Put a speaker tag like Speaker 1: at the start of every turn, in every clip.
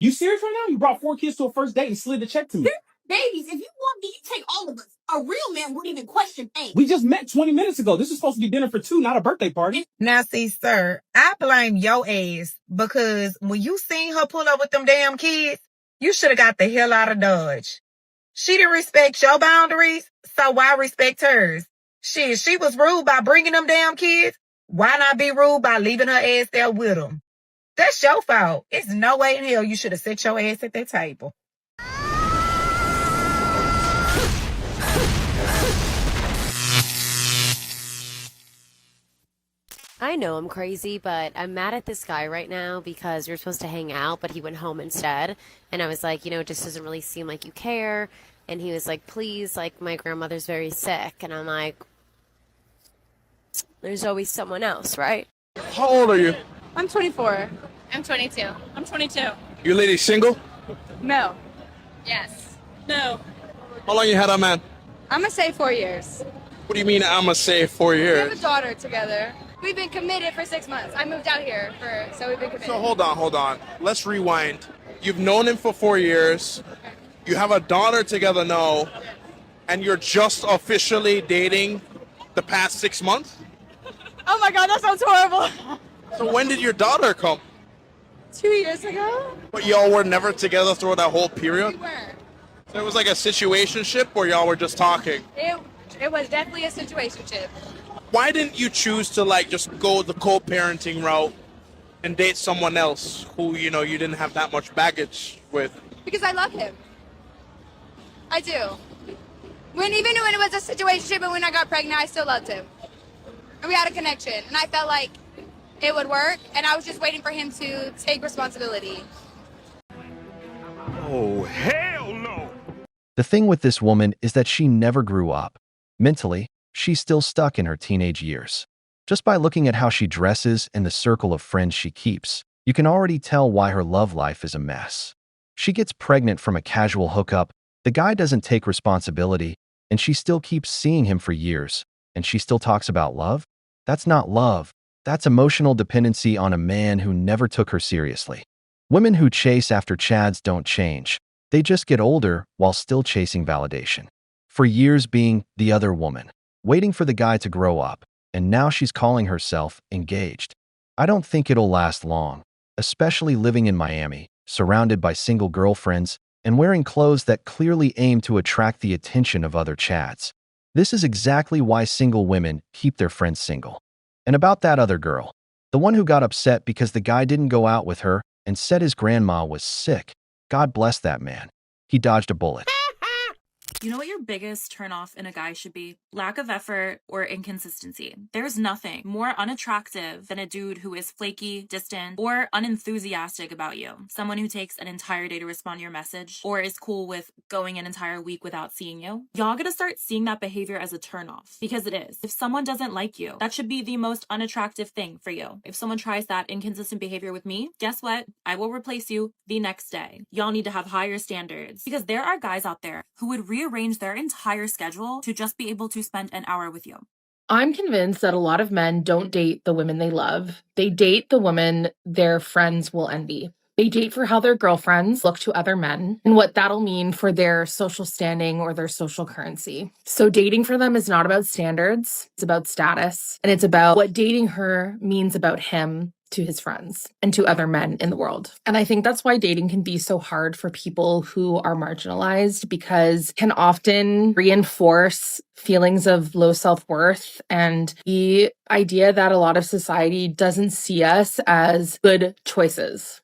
Speaker 1: You serious right now? You brought 4 kids to a first date and slid the check to me.
Speaker 2: Babies, if you want me, you take all of us. A real man wouldn't even question things.
Speaker 1: We just met 20 minutes ago. This is supposed to be dinner for 2, not a birthday party.
Speaker 3: Now, see, sir, I blame your ass because when you seen her pull up with them damn kids, you should have got the hell out of Dodge. She didn't respect your boundaries, so why respect hers? Shit, she was rude by bringing them damn kids. Why not be rude by leaving her ass there with them? That's your fault. It's no way in hell you should have set your ass at that table.
Speaker 4: I know I'm crazy, but I'm mad at this guy right now because you're supposed to hang out, but he went home instead. And I was like, it just doesn't really seem like you care. And he was like, please, like, my grandmother's very sick. And I'm like, there's always someone else, right?
Speaker 5: How old are you?
Speaker 6: I'm 24.
Speaker 7: I'm 22.
Speaker 6: I'm 22.
Speaker 5: You lady single?
Speaker 6: No.
Speaker 7: Yes.
Speaker 6: No.
Speaker 5: How long you had a man?
Speaker 6: I'm gonna say 4 years.
Speaker 5: What do you mean I'ma say 4
Speaker 6: We have
Speaker 5: years?
Speaker 6: a daughter together. We've been committed for 6 months. I moved out here so we've been committed.
Speaker 5: So hold on. Let's rewind. You've known him for 4 years. You have a daughter together now, and you're just officially dating the past 6 months?
Speaker 6: Oh my god, that sounds horrible.
Speaker 5: So when did your daughter come?
Speaker 6: 2 years ago?
Speaker 5: But y'all were never together through that whole
Speaker 6: We
Speaker 5: period?
Speaker 6: were.
Speaker 5: So it was like a situationship where y'all were just talking?
Speaker 6: It was definitely a situationship.
Speaker 5: Why didn't you choose to just go the co-parenting route and date someone else who, you didn't have that much baggage with?
Speaker 6: Because I love him. I do. Even when it was a situationship and when I got pregnant, I still loved him. And we had a connection. And I felt like it would work. And I was just waiting for him to take responsibility.
Speaker 8: Oh, hell no!
Speaker 9: The thing with this woman is that she never grew up. Mentally, she's still stuck in her teenage years. Just by looking at how she dresses and the circle of friends she keeps, you can already tell why her love life is a mess. She gets pregnant from a casual hookup, the guy doesn't take responsibility, and she still keeps seeing him for years, and she still talks about love? That's not love. That's emotional dependency on a man who never took her seriously. Women who chase after chads don't change. They just get older while still chasing validation. For years being the other woman, waiting for the guy to grow up, and now she's calling herself engaged. I don't think it'll last long, especially living in Miami, surrounded by single girlfriends, and wearing clothes that clearly aim to attract the attention of other chads. This is exactly why single women keep their friends single. And about that other girl, the one who got upset because the guy didn't go out with her and said his grandma was sick. God bless that man. He dodged a bullet.
Speaker 7: You know what your biggest turnoff in a guy should be? Lack of effort or inconsistency. There's nothing more unattractive than a dude who is flaky, distant, or unenthusiastic about you. Someone who takes an entire day to respond to your message or is cool with going an entire week without seeing you. Y'all gotta start seeing that behavior as a turnoff, because it is. If someone doesn't like you, that should be the most unattractive thing for you. If someone tries that inconsistent behavior with me, guess what? I will replace you the next day. Y'all need to have higher standards, because there are guys out there who would rearrange their entire schedule to just be able to spend an hour with you.
Speaker 10: I'm convinced that a lot of men don't date the women they love. They date the women their friends will envy. They date for how their girlfriends look to other men and what that'll mean for their social standing or their social currency. So dating for them is not about standards. It's about status. And it's about what dating her means about him to his friends and to other men in the world. And I think that's why dating can be so hard for people who are marginalized, because it can often reinforce feelings of low self-worth and the idea that a lot of society doesn't see us as good choices.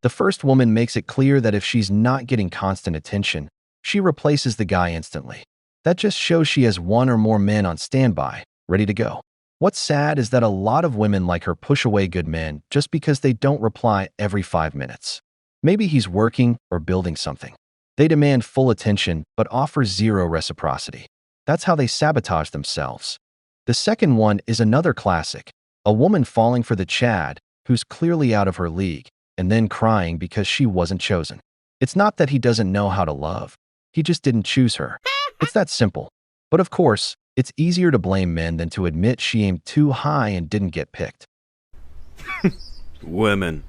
Speaker 9: The first woman makes it clear that if she's not getting constant attention, she replaces the guy instantly. That just shows she has one or more men on standby, ready to go. What's sad is that a lot of women like her push away good men just because they don't reply every 5 minutes. Maybe he's working or building something. They demand full attention but offer zero reciprocity. That's how they sabotage themselves. The second one is another classic, a woman falling for the Chad who's clearly out of her league and then crying because she wasn't chosen. It's not that he doesn't know how to love. He just didn't choose her. It's that simple. But of course, it's easier to blame men than to admit she aimed too high and didn't get picked.
Speaker 8: Women.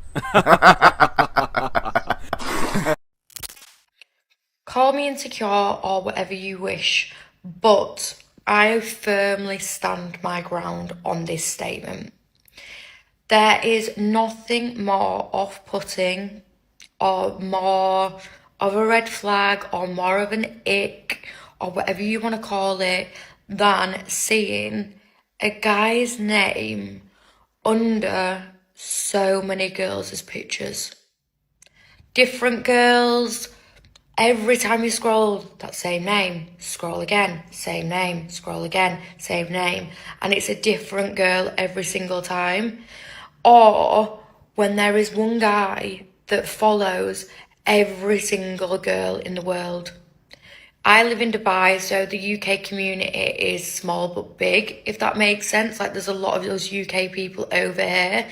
Speaker 11: Call me insecure or whatever you wish, but I firmly stand my ground on this statement. There is nothing more off-putting or more of a red flag or more of an ick or whatever you want to call it than seeing a guy's name under so many girls' pictures. Different girls. Every time you scroll, that same name, scroll again, same name, scroll again, same name. And it's a different girl every single time. Or when there is one guy that follows every single girl in the world. I live in Dubai, so the UK community is small but big, if that makes sense. Like, there's a lot of those UK people over here.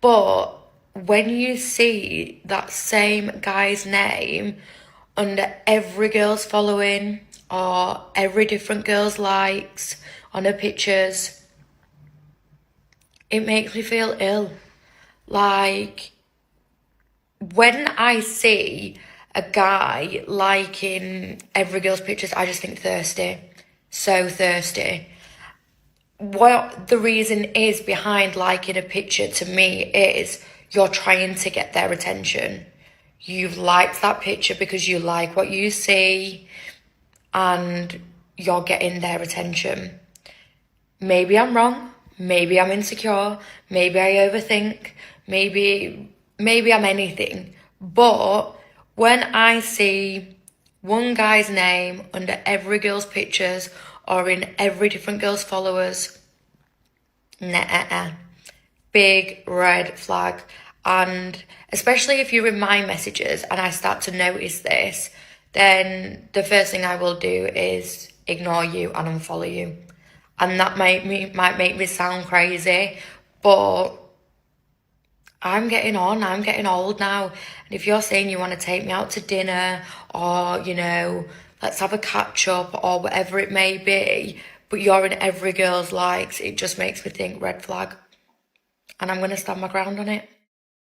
Speaker 11: But when you see that same guy's name under every girl's following or every different girl's likes on her pictures, it makes me feel ill. Like, when I see a guy liking every girl's pictures, I just think thirsty. So thirsty. What the reason is behind liking a picture to me is you're trying to get their attention. You've liked that picture because you like what you see and you're getting their attention. Maybe I'm wrong. Maybe I'm insecure. Maybe I overthink. Maybe I'm anything. But when I see one guy's name under every girl's pictures or in every different girl's followers, nah, big red flag. And especially if you're in my messages and I start to notice this, then the first thing I will do is ignore you and unfollow you. And that might make me sound crazy, but I'm getting on, I'm getting old now. And if you're saying you want to take me out to dinner or, you know, let's have a catch up or whatever it may be, but you're in every girl's likes, it just makes me think red flag. And I'm going to stand my ground on it.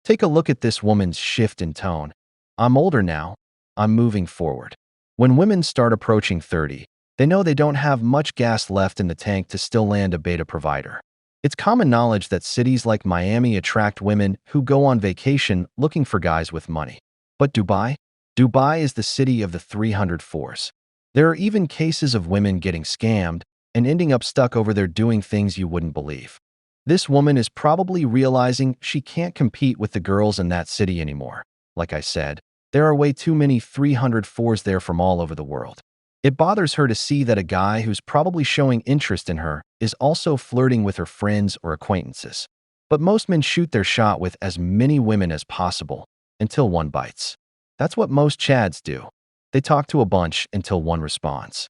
Speaker 9: Take a look at this woman's shift in tone. I'm older now. I'm moving forward. When women start approaching 30, they know they don't have much gas left in the tank to still land a beta provider. It's common knowledge that cities like Miami attract women who go on vacation looking for guys with money. But Dubai? Dubai is the city of the 304s. There are even cases of women getting scammed and ending up stuck over there doing things you wouldn't believe. This woman is probably realizing she can't compete with the girls in that city anymore. Like I said, there are way too many 304s there from all over the world. It bothers her to see that a guy who's probably showing interest in her is also flirting with her friends or acquaintances. But most men shoot their shot with as many women as possible until one bites. That's what most chads do. They talk to a bunch until one responds.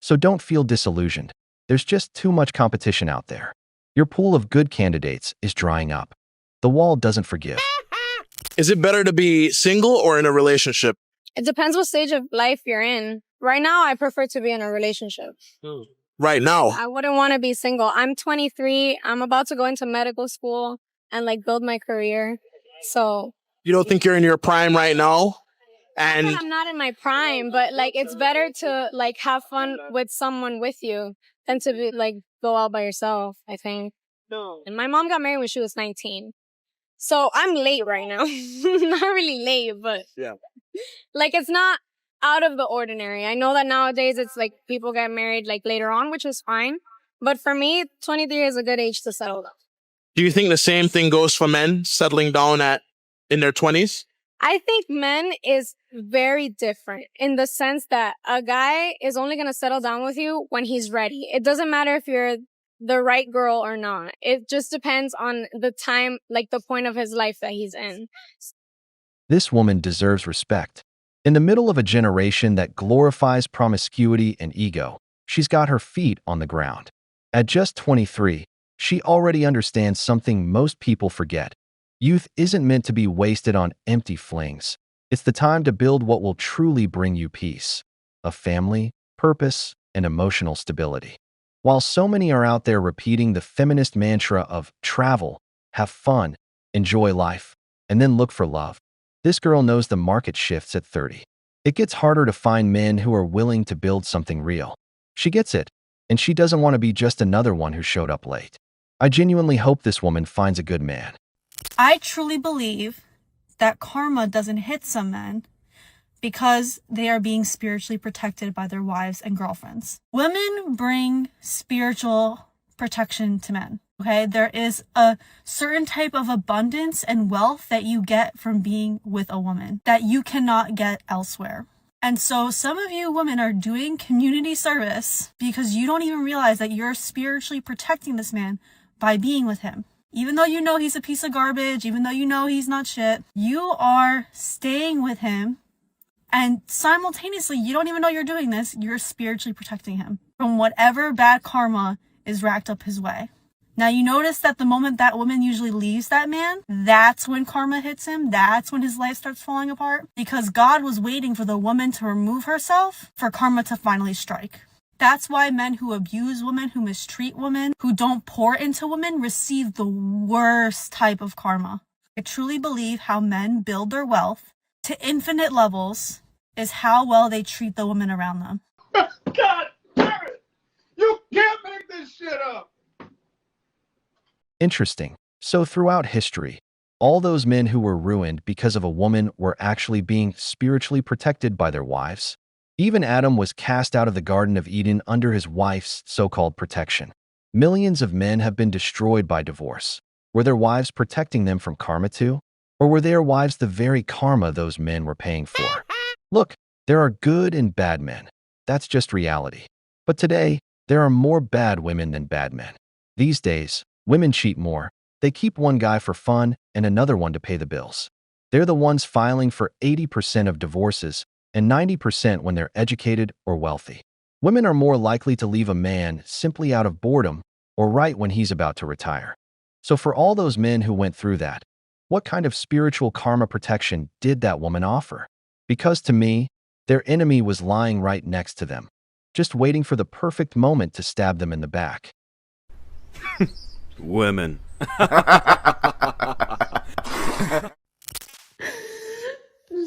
Speaker 9: So don't feel disillusioned. There's just too much competition out there. Your pool of good candidates is drying up. The wall doesn't forgive.
Speaker 5: Is it better to be single or in a relationship?
Speaker 6: It depends what stage of life you're in. Right now, I prefer to be in a relationship.
Speaker 5: Right now?
Speaker 6: I wouldn't want to be single. I'm 23. I'm about to go into medical school and like build my career. So
Speaker 5: You don't think you're in your prime right now? And
Speaker 6: I'm not in my prime, but like it's better to like have fun with someone with you than to be like go out by yourself, I think. No. And my mom got married when she was 19. So I'm late right now. Not really late, but
Speaker 5: yeah.
Speaker 6: Like it's not out of the ordinary. I know that nowadays it's like people get married like later on, which is fine. But for me, 23 is a good age to settle down.
Speaker 5: Do you think the same thing goes for men settling down in their 20s?
Speaker 6: I think men is very different in the sense that a guy is only going to settle down with you when he's ready. It doesn't matter if you're the right girl or not. It just depends on the time, like the point of his life that he's in.
Speaker 9: This woman deserves respect. In the middle of a generation that glorifies promiscuity and ego, she's got her feet on the ground. At just 23, she already understands something most people forget. Youth isn't meant to be wasted on empty flings. It's the time to build what will truly bring you peace, a family, purpose, and emotional stability. While so many are out there repeating the feminist mantra of travel, have fun, enjoy life, and then look for love. This girl knows the market shifts at 30. It gets harder to find men who are willing to build something real. She gets it, and she doesn't want to be just another one who showed up late. I genuinely hope this woman finds a good man.
Speaker 2: I truly believe that karma doesn't hit some men because they are being spiritually protected by their wives and girlfriends. Women bring spiritual protection to men. Okay, there is a certain type of abundance and wealth that you get from being with a woman that you cannot get elsewhere. And so some of you women are doing community service because you don't even realize that you're spiritually protecting this man by being with him. Even though you know he's a piece of garbage, even though you know he's not shit, you are staying with him, and simultaneously, you don't even know you're doing this, you're spiritually protecting him from whatever bad karma is racked up his way. Now, you notice that the moment that woman usually leaves that man, that's when karma hits him. That's when his life starts falling apart. Because God was waiting for the woman to remove herself for karma to finally strike. That's why men who abuse women, who mistreat women, who don't pour into women, receive the worst type of karma. I truly believe how men build their wealth to infinite levels is how well they treat the women around them.
Speaker 8: God damn it! You can't make this shit up!
Speaker 9: Interesting. So throughout history, all those men who were ruined because of a woman were actually being spiritually protected by their wives. Even Adam was cast out of the Garden of Eden under his wife's so-called protection. Millions of men have been destroyed by divorce. Were their wives protecting them from karma too? Or were their wives the very karma those men were paying for? Look, there are good and bad men. That's just reality. But today, there are more bad women than bad men. These days, women cheat more. They keep one guy for fun and another one to pay the bills. They're the ones filing for 80% of divorces and 90% when they're educated or wealthy. Women are more likely to leave a man simply out of boredom or right when he's about to retire. So for all those men who went through that, what kind of spiritual karma protection did that woman offer? Because to me, their enemy was lying right next to them, just waiting for the perfect moment to stab them in the back.
Speaker 12: Women.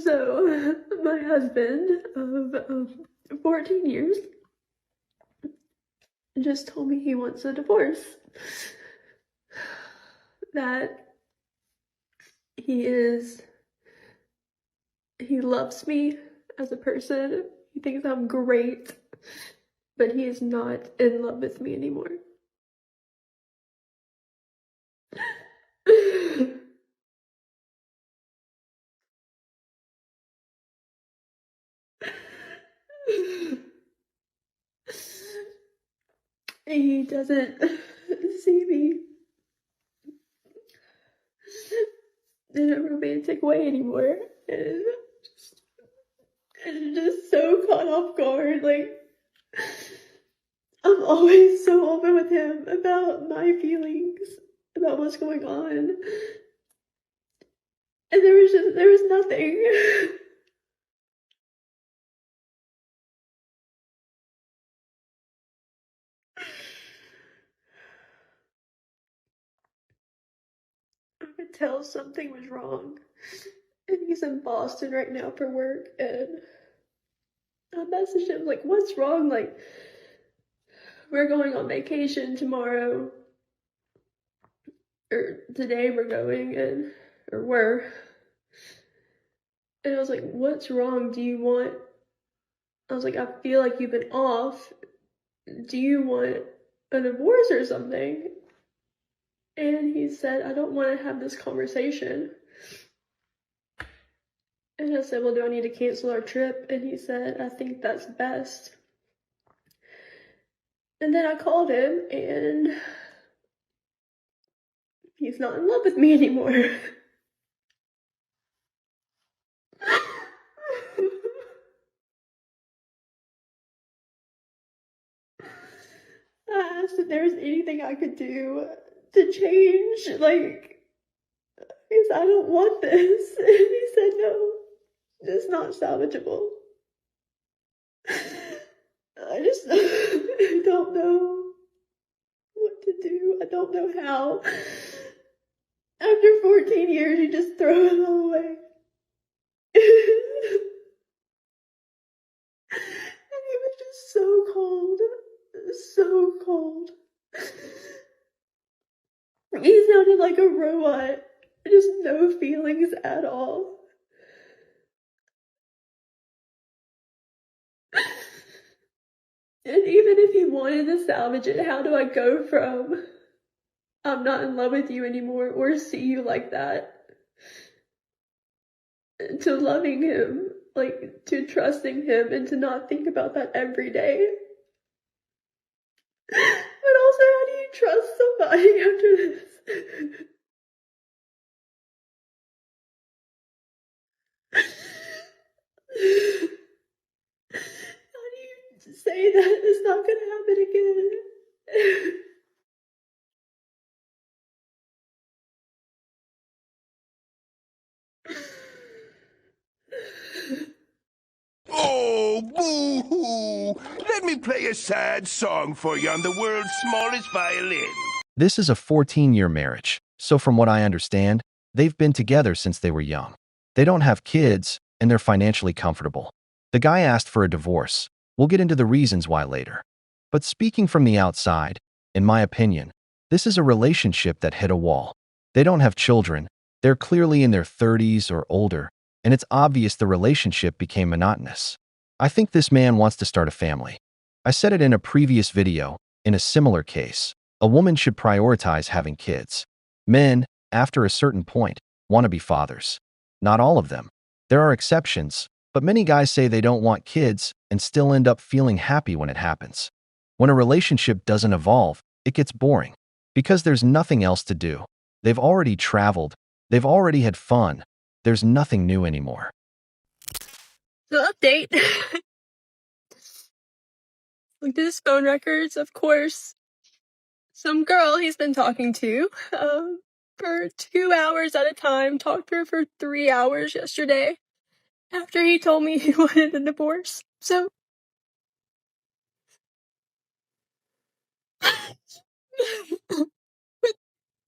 Speaker 13: So, my husband of 14 years just told me he wants a divorce. That he loves me as a person. He thinks I'm great, but he is not in love with me anymore. He doesn't see me in a romantic way anymore, and I'm just so caught off guard. Like, I'm always so open with him about my feelings, about what's going on, and there was nothing. I could tell something was wrong. And he's in Boston right now for work, and I messaged him, like, what's wrong? Like, we're going on vacation tomorrow, or today we're going, and I was like, what's wrong? I was like, I feel like you've been off. Do you want a divorce or something? And he said, I don't want to have this conversation. And I said, well, do I need to cancel our trip? And he said, I think that's best. And then I called him, and he's not in love with me anymore. I asked if there was anything I could do to change, like, because I don't want this. And he said, no, it's not salvageable. I don't know what to do. I don't know how. After 14 to just throw it all away. And he was just so cold. So cold. He sounded like a robot. Just no feelings at all. And even if he wanted to salvage it, how do I go from I'm not in love with you anymore or see you like that to loving him, like to trusting him and to not think about that every day? But also, how do you trust somebody after this? How do you say that it's not going to happen again?
Speaker 12: Oh, boo-hoo! Let me play a sad song for you on the world's smallest violin.
Speaker 9: This is a 14-year marriage, so from what I understand, they've been together since they were young. They don't have kids, and they're financially comfortable. The guy asked for a divorce. We'll get into the reasons why later. But speaking from the outside, in my opinion, this is a relationship that hit a wall. They don't have children, they're clearly in their 30s or older, and it's obvious the relationship became monotonous. I think this man wants to start a family. I said it in a previous video, in a similar case, a woman should prioritize having kids. Men, after a certain point, want to be fathers. Not all of them. There are exceptions, but many guys say they don't want kids and still end up feeling happy when it happens. When a relationship doesn't evolve, it gets boring, because there's nothing else to do. They've already traveled, they've already had fun, there's nothing new anymore.
Speaker 13: So update. Looked at his phone records, of course. Some girl he's been talking to for 2 hours at a time. Talked to her for 3 hours yesterday after he told me he wanted a divorce. So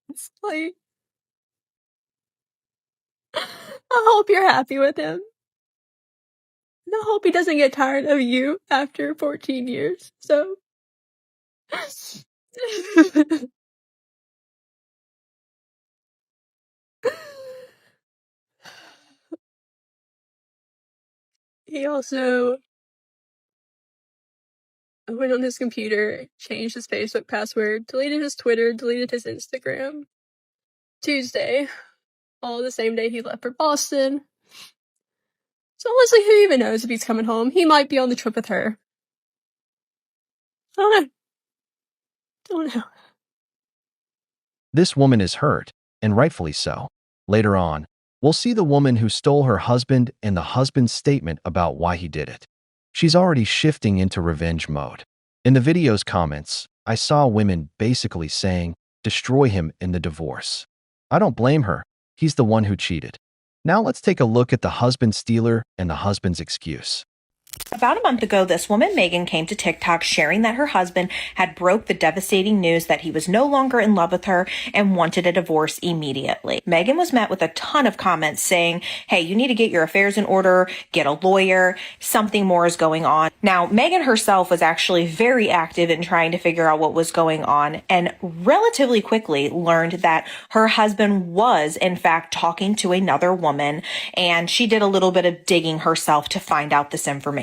Speaker 13: it's like, I hope you're happy with him. And I hope he doesn't get tired of you after 14 years. So he also went on his computer, changed his Facebook password, deleted his Twitter, deleted his Instagram. Tuesday, all the same day he left for Boston. So honestly, who even knows if he's coming home? He might be on the trip with her. I don't know. Don't know.
Speaker 9: This woman is hurt, and rightfully so. Later on, we'll see the woman who stole her husband and the husband's statement about why he did it. She's already shifting into revenge mode. In the video's comments, I saw women basically saying, destroy him in the divorce. I don't blame her. He's the one who cheated. Now let's take a look at the husband stealer and the husband's excuse.
Speaker 14: About a month ago, this woman, Megan, came to TikTok sharing that her husband had broke the devastating news that he was no longer in love with her and wanted a divorce immediately. Megan was met with a ton of comments saying, hey, you need to get your affairs in order, get a lawyer, something more is going on. Now, Megan herself was actually very active in trying to figure out what was going on and relatively quickly learned that her husband was, in fact, talking to another woman, and she did a little bit of digging herself to find out this information.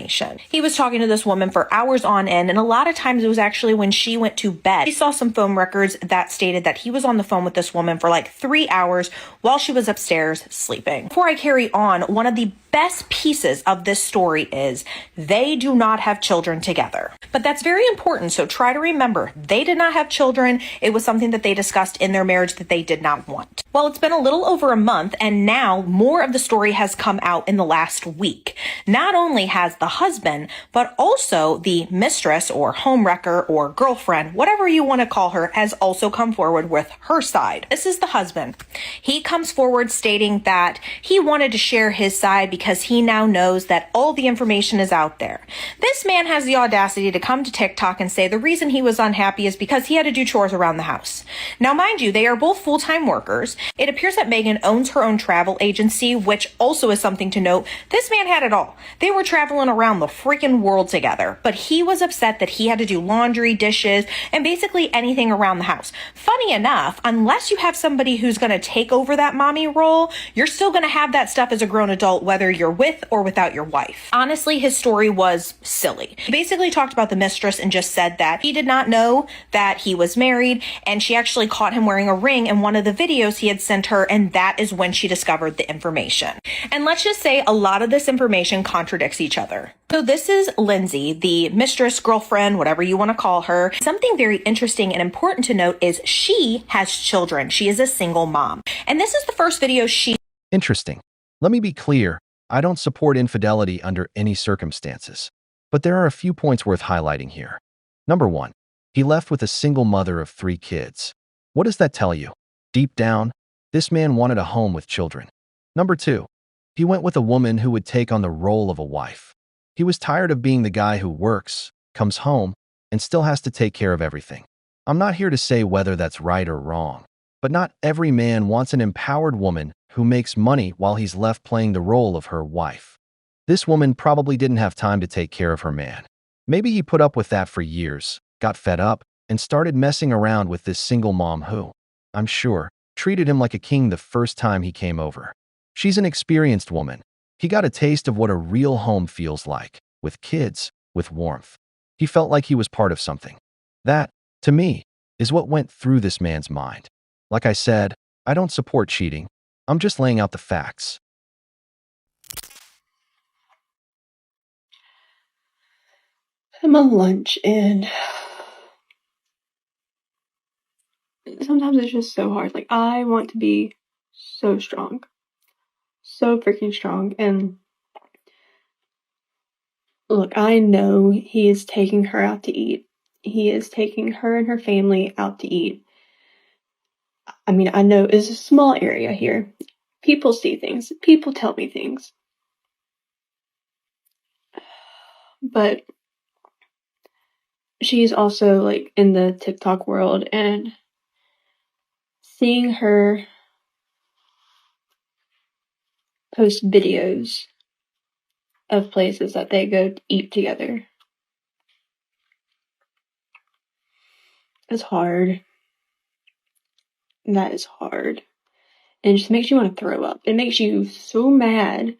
Speaker 14: He was talking to this woman for hours on end, and a lot of times it was actually when she went to bed. She saw some phone records that stated that he was on the phone with this woman for like 3 hours while she was upstairs sleeping. Before I carry on, one of the best pieces of this story is they do not have children together. But that's very important, so try to remember they did not have children. It was something that they discussed in their marriage that they did not want. Well, it's been a little over a month, and now more of the story has come out in the last week. Not only has the husband, but also the mistress or homewrecker or girlfriend, whatever you want to call her, has also come forward with her side. This is the husband. He comes forward stating that he wanted to share his side because because he now knows that all the information is out there. This man has the audacity to come to TikTok and say the reason he was unhappy is because he had to do chores around the house. Now, mind you, they are both full-time workers. It appears that Megan owns her own travel agency, which also is something to note. This man had it all. They were traveling around the freaking world together, but he was upset that he had to do laundry, dishes, and basically anything around the house. Funny enough, unless you have somebody who's going to take over that mommy role, you're still going to have that stuff as a grown adult, whether you're with or without your wife. Honestly, his story was silly. He basically talked about the mistress and just said that he did not know that he was married, and she actually caught him wearing a ring in one of the videos he had sent her, and that is when she discovered the information. And let's just say a lot of this information contradicts each other. So this is Lindsay, the mistress, girlfriend, whatever you want to call her. Something very interesting and important to note is she has children. She is a single mom. And this is the first video she...
Speaker 9: Interesting. Let me be clear. I don't support infidelity under any circumstances. But there are a few points worth highlighting here. Number 1. He left with a single mother of 3 kids. What does that tell you? Deep down, this man wanted a home with children. Number 2. He went with a woman who would take on the role of a wife. He was tired of being the guy who works, comes home, and still has to take care of everything. I'm not here to say whether that's right or wrong, but not every man wants an empowered woman who makes money while he's left playing the role of her wife. This woman probably didn't have time to take care of her man. Maybe he put up with that for years, got fed up, and started messing around with this single mom who, I'm sure, treated him like a king the first time he came over. She's an experienced woman. He got a taste of what a real home feels like, with kids, with warmth. He felt like he was part of something. That, to me, is what went through this man's mind. Like I said, I don't support cheating. I'm just laying out the facts.
Speaker 13: I'm on lunch and sometimes it's just so hard. Like, I want to be so strong. So freaking strong. And look, I know he is taking her out to eat. He is taking her and her family out to eat. I mean, I know it's a small area here. People see things. People tell me things. But she's also, like, in the TikTok world, and seeing her post videos of places that they go to eat together is hard. That is hard. And it just makes you want to throw up. It makes you so mad,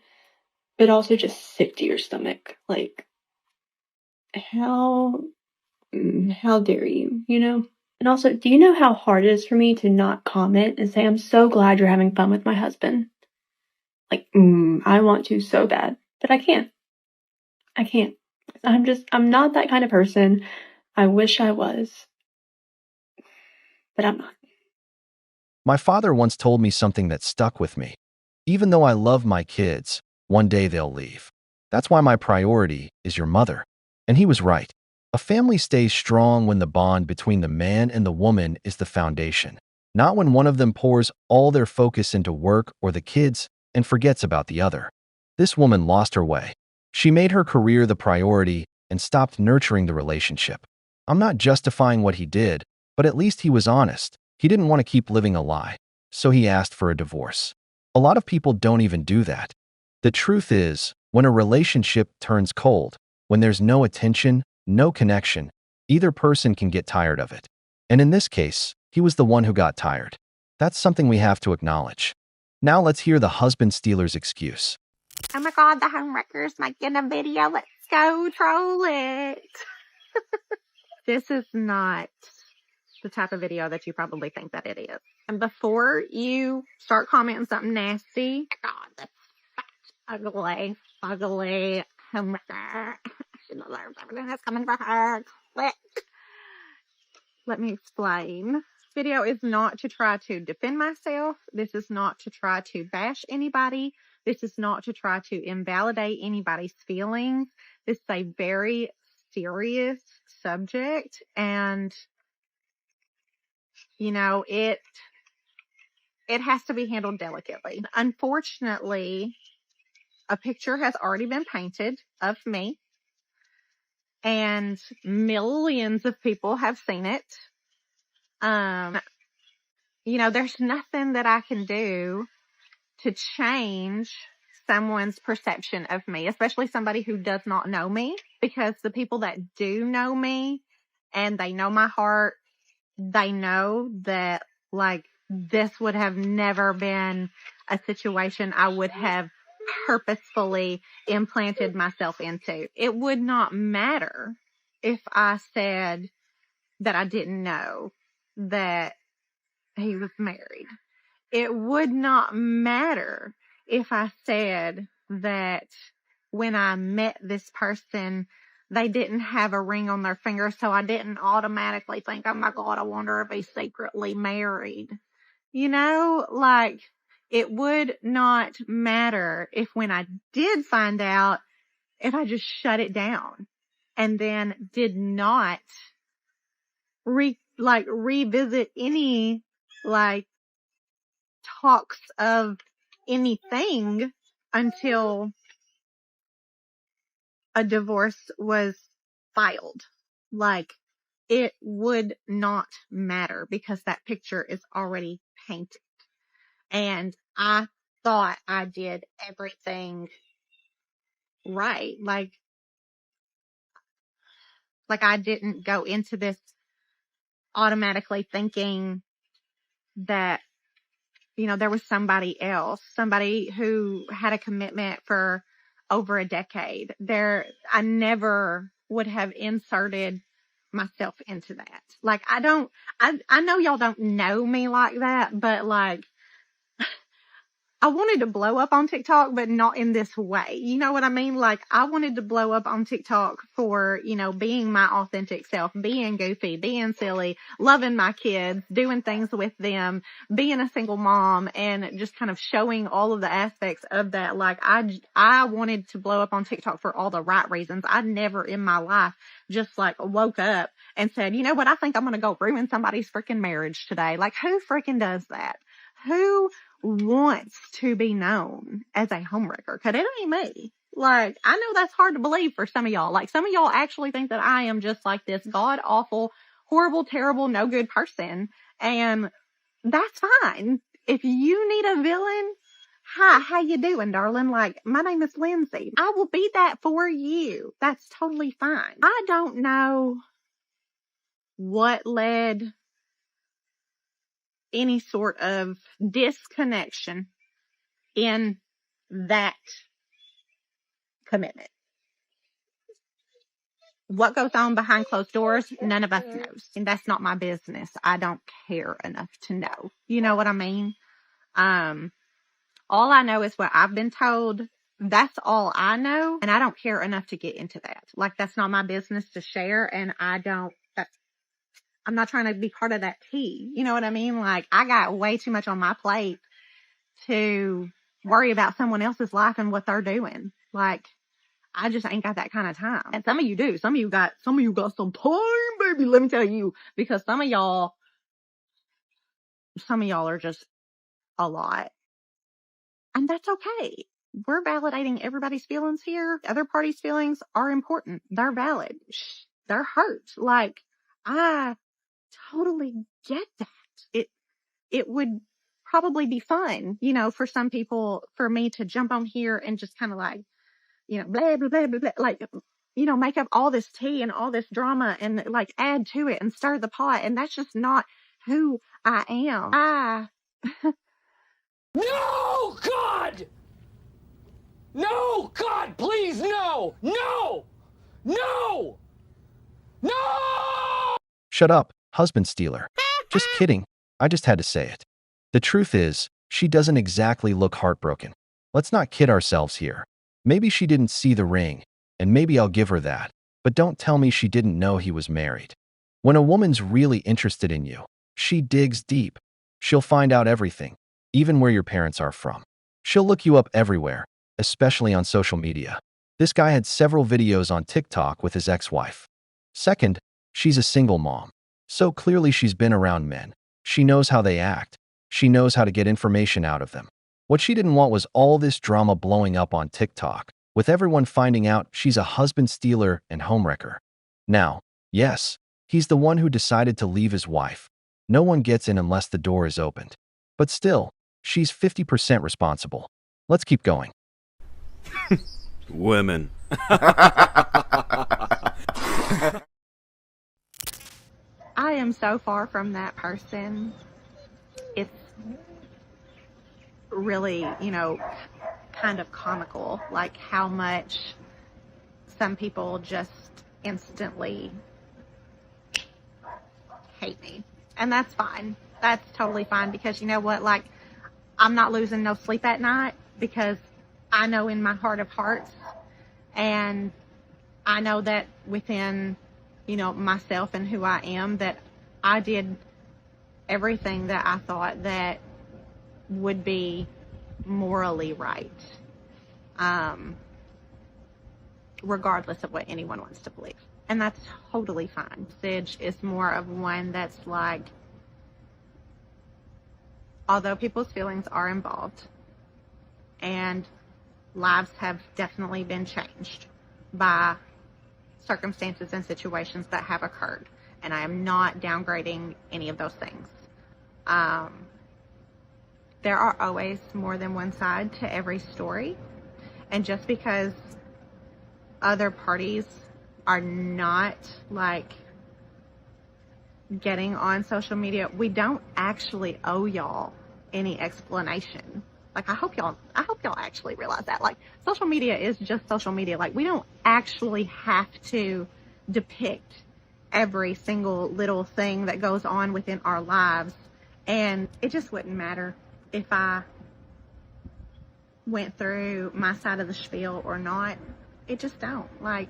Speaker 13: but also just sick to your stomach. Like, how dare you, you know? And also, do you know how hard it is for me to not comment and say, I'm so glad you're having fun with my husband? Like, I want to so bad, but I can't. I can't. I'm not that kind of person. I wish I was, but I'm not.
Speaker 9: My father once told me something that stuck with me. Even though I love my kids, one day they'll leave. That's why my priority is your mother. And he was right. A family stays strong when the bond between the man and the woman is the foundation, not when one of them pours all their focus into work or the kids and forgets about the other. This woman lost her way. She made her career the priority and stopped nurturing the relationship. I'm not justifying what he did, but at least he was honest. He didn't want to keep living a lie, so he asked for a divorce. A lot of people don't even do that. The truth is, when a relationship turns cold, when there's no attention, no connection, either person can get tired of it. And in this case, he was the one who got tired. That's something we have to acknowledge. Now let's hear the husband stealer's excuse.
Speaker 15: Oh my god, the Homewrecker's making a video. Let's go troll it. This is not the type of video that you probably think that it is. And before you start commenting something nasty, God, ugly Homewrecker. She deserves everything that's coming for her. Click. Let me explain. This video is not to try to defend myself. This is not to try to bash anybody. This is not to try to invalidate anybody's feelings. This is a very serious subject, and you know, it has to be handled delicately. Unfortunately, a picture has already been painted of me, and millions of people have seen it. There's nothing that I can do to change someone's perception of me, especially somebody who does not know me, because the people that do know me and they know my heart, they know that this would have never been a situation I would have purposefully implanted myself into. It would not matter if I said that I didn't know that he was married. It would not matter if I said that when I met this person, they didn't have a ring on their finger, so I didn't automatically think, oh my God, I wonder if he's secretly married. It would not matter if when I did find out, if I just shut it down and then did not revisit any talks of anything until a divorce was filed. It would not matter because that picture is already painted. And I thought I did everything right. I didn't go into this automatically thinking that, there was somebody else, somebody who had a commitment for over a decade. I never would have inserted myself into that. I know y'all don't know me like that, but I wanted to blow up on TikTok, but not in this way. You know what I mean? I wanted to blow up on TikTok for, being my authentic self, being goofy, being silly, loving my kids, doing things with them, being a single mom, and just kind of showing all of the aspects of that. I wanted to blow up on TikTok for all the right reasons. I never in my life just woke up and said, you know what? I think I'm going to go ruin somebody's freaking marriage today. Who freaking does that? Who wants to be known as a homewrecker? Cause it ain't me. I know that's hard to believe for some of y'all. Some of y'all actually think that I am just this god awful, horrible, terrible, no good person. And that's fine. If you need a villain, hi, how you doing, darling? My name is Lindsay. I will be that for you. That's totally fine. I don't know what led any sort of disconnection in that commitment. What goes on behind closed doors, none of us knows. And that's not my business. I don't care enough to know. You know what I mean? All I know is what I've been told. That's all I know. And I don't care enough to get into that. That's not my business to share. And I'm not trying to be part of that tea. You know what I mean? I got way too much on my plate to worry about someone else's life and what they're doing. I just ain't got that kind of time. And some of you do. Some of you got some time, baby. Let me tell you, because some of y'all are just a lot. And that's okay. We're validating everybody's feelings here. Other parties' feelings are important. They're valid. They're hurt. I totally get that. It would probably be fun, for some people, for me to jump on here and just kind of blah, blah, blah, blah, blah, make up all this tea and all this drama and add to it and stir the pot. And that's just not who I am.
Speaker 16: No, God! No, God, please, no! No! No! No!
Speaker 9: Shut up, husband stealer. Just kidding. I just had to say it. The truth is, she doesn't exactly look heartbroken. Let's not kid ourselves here. Maybe she didn't see the ring, and maybe I'll give her that, but don't tell me she didn't know he was married. When a woman's really interested in you, she digs deep. She'll find out everything, even where your parents are from. She'll look you up everywhere, especially on social media. This guy had several videos on TikTok with his ex-wife. Second, she's a single mom. So clearly she's been around men. She knows how they act. She knows how to get information out of them. What she didn't want was all this drama blowing up on TikTok, with everyone finding out she's a husband stealer and homewrecker. Now, yes, he's the one who decided to leave his wife. No one gets in unless the door is opened. But still, she's 50% responsible. Let's keep going.
Speaker 17: Women.
Speaker 15: I am so far from that person. It's really, kind of comical, like how much some people just instantly hate me. And that's fine. That's totally fine, because you know what? Like, I'm not losing no sleep at night, because I know in my heart of hearts, and I know that within, myself and who I am, that I did everything that I thought that would be morally right, regardless of what anyone wants to believe. And that's totally fine. Sige is more of one that's like, although people's feelings are involved and lives have definitely been changed by circumstances and situations that have occurred, and I am not downgrading any of those things. There are always more than one side to every story, and just because other parties are not like getting on social media, we don't actually owe y'all any explanation. Like, I hope y'all actually realize that. Like, social media is just social media. Like, we don't actually have to depict every single little thing that goes on within our lives, and it just wouldn't matter if I went through my side of the spiel or not. It just don't. Like,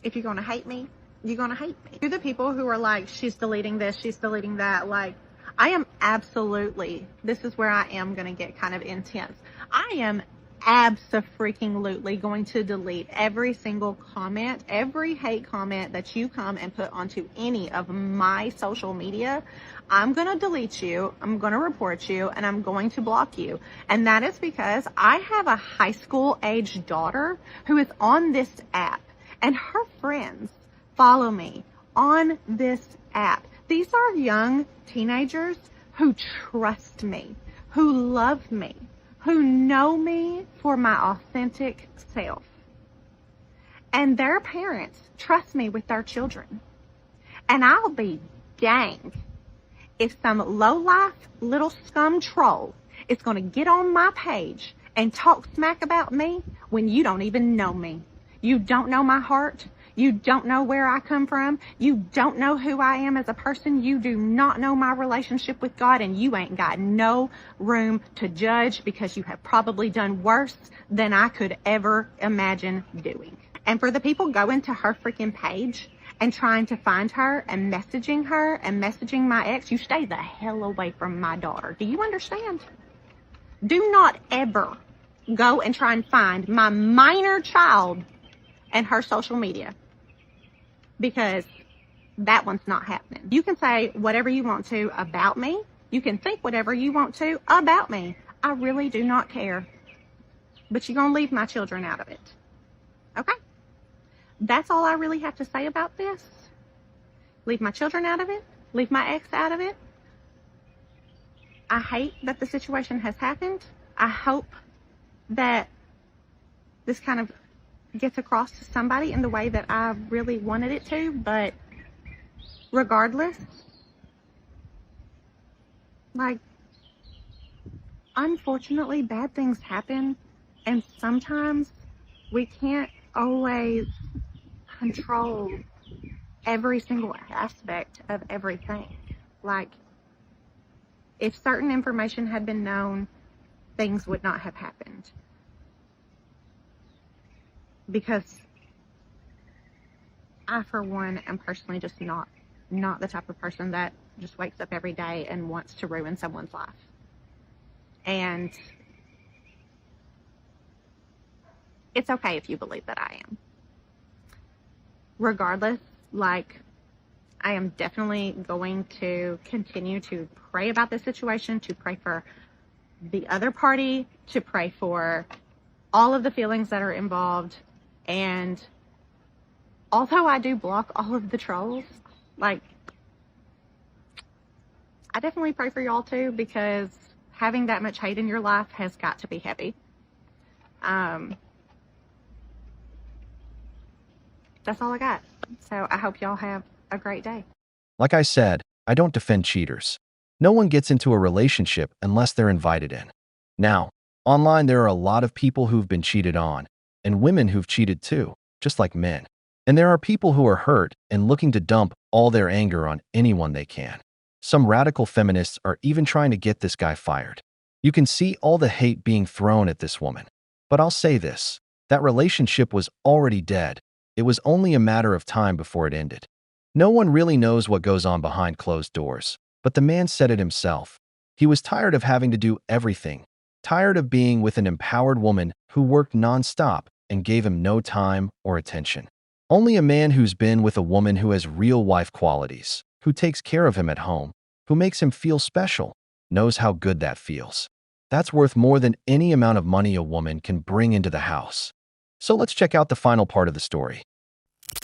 Speaker 15: if you're gonna hate me, you're gonna hate me. To the people who are like, she's deleting this, she's deleting that, like, I am absolutely, this is where I am gonna get kind of intense. I am abso-freaking-lutely going to delete every single comment, every hate comment that you come and put onto any of my social media. I'm going to delete you, I'm going to report you, and I'm going to block you. And that is because I have a high school age daughter who is on this app, and her friends follow me on this app. These are young teenagers who trust me, who love me, who know me for my authentic self. And their parents trust me with their children. And I'll be dang if some low-life little scum troll is going to get on my page and talk smack about me when you don't even know me. You don't know my heart. You don't know where I come from. You don't know who I am as a person. You do not know my relationship with God, and you ain't got no room to judge, because you have probably done worse than I could ever imagine doing. And for the people going to her freaking page and trying to find her and messaging my ex, you stay the hell away from my daughter. Do you understand? Do not ever go and try and find my minor child and her social media, because that one's not happening. You can say whatever you want to about me. You can think whatever you want to about me. I really do not care. But you're going to leave my children out of it. Okay? That's all I really have to say about this. Leave my children out of it. Leave my ex out of it. I hate that the situation has happened. I hope that this kind of gets across to somebody in the way that I really wanted it to, but regardless, like, unfortunately, bad things happen, and sometimes we can't always control every single aspect of everything. Like, if certain information had been known, things would not have happened. Because I, for one, am personally just not the type of person that just wakes up every day and wants to ruin someone's life. And it's okay if you believe that I am. Regardless, like, I am definitely going to continue to pray about this situation, to pray for the other party to pray for all of the feelings that are involved. And although I do block all of the trolls, like, I definitely pray for y'all too, because having that much hate in your life has got to be heavy. That's all I got. So I hope y'all have a great day.
Speaker 9: Like I said, I don't defend cheaters. No one gets into a relationship unless they're invited in. Now, online there are a lot of people who've been cheated on, and women who've cheated too, just like men. And there are people who are hurt and looking to dump all their anger on anyone they can. Some radical feminists are even trying to get this guy fired. You can see all the hate being thrown at this woman. But I'll say this, that relationship was already dead. It was only a matter of time before it ended. No one really knows what goes on behind closed doors, but the man said it himself. He was tired of having to do everything, tired of being with an empowered woman who worked nonstop and gave him no time or attention. Only a man who's been with a woman who has real wife qualities, who takes care of him at home, who makes him feel special, knows how good that feels. That's worth more than any amount of money a woman can bring into the house. So let's check out the final part of the story.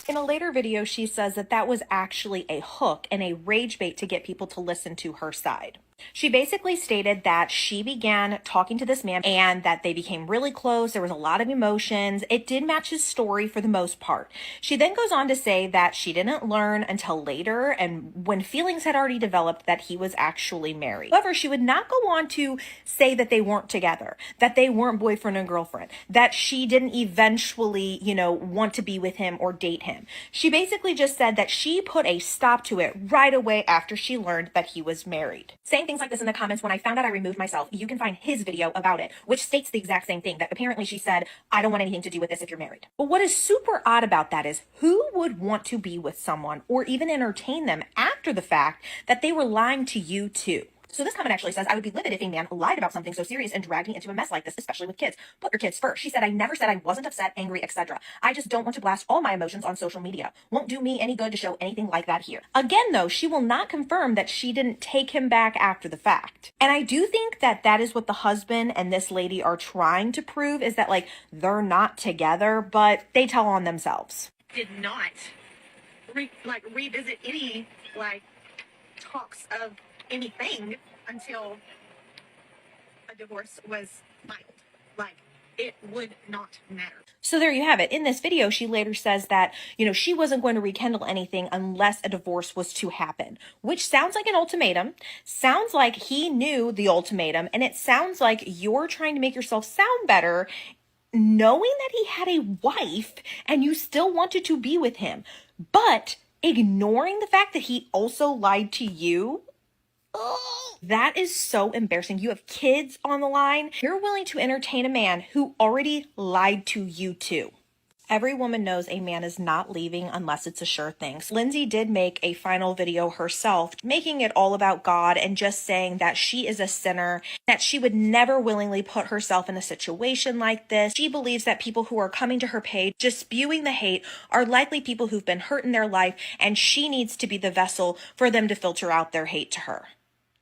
Speaker 14: In a later video, she says that that was actually a hook and a rage bait to get people to listen to her side. She basically stated that she began talking to this man and that they became really close. There was a lot of emotions. It did match his story for the most part. She then goes on to say that she didn't learn until later and when feelings had already developed that he was actually married. However, she would not go on to say that they weren't together, that they weren't boyfriend and girlfriend, that she didn't eventually, want to be with him or date him. She basically just said that she put a stop to it right away after she learned that he was married. Saying things like this in the comments, when I found out I removed myself, you can find his video about it, which states the exact same thing, that apparently she said, I don't want anything to do with this if you're married. But what is super odd about that is who would want to be with someone or even entertain them after the fact that they were lying to you too? So this comment actually says, I would be livid if a man lied about something so serious and dragged me into a mess like this, especially with kids. Put your kids first. She said, I never said I wasn't upset, angry, etc. I just don't want to blast all my emotions on social media. Won't do me any good to show anything like that here. Again, though, she will not confirm that she didn't take him back after the fact. And I do think that that is what the husband and this lady are trying to prove, is that they're not together, but they tell on themselves.
Speaker 15: Did not revisit any talks of anything until a divorce was filed. It would not matter.
Speaker 14: So there you have it. In this video, she later says that, she wasn't going to rekindle anything unless a divorce was to happen, which sounds like an ultimatum, sounds like he knew the ultimatum, and it sounds like you're trying to make yourself sound better knowing that he had a wife and you still wanted to be with him, but ignoring the fact that he also lied to you. Oh, that is so embarrassing. You have kids on the line. You're willing to entertain a man who already lied to you too. Every woman knows a man is not leaving unless it's a sure thing. Lindsay did make a final video herself, making it all about God and just saying that she is a sinner, that she would never willingly put herself in a situation like this. She believes that people who are coming to her page, just spewing the hate, are likely people who've been hurt in their life, and she needs to be the vessel for them to filter out their hate to her.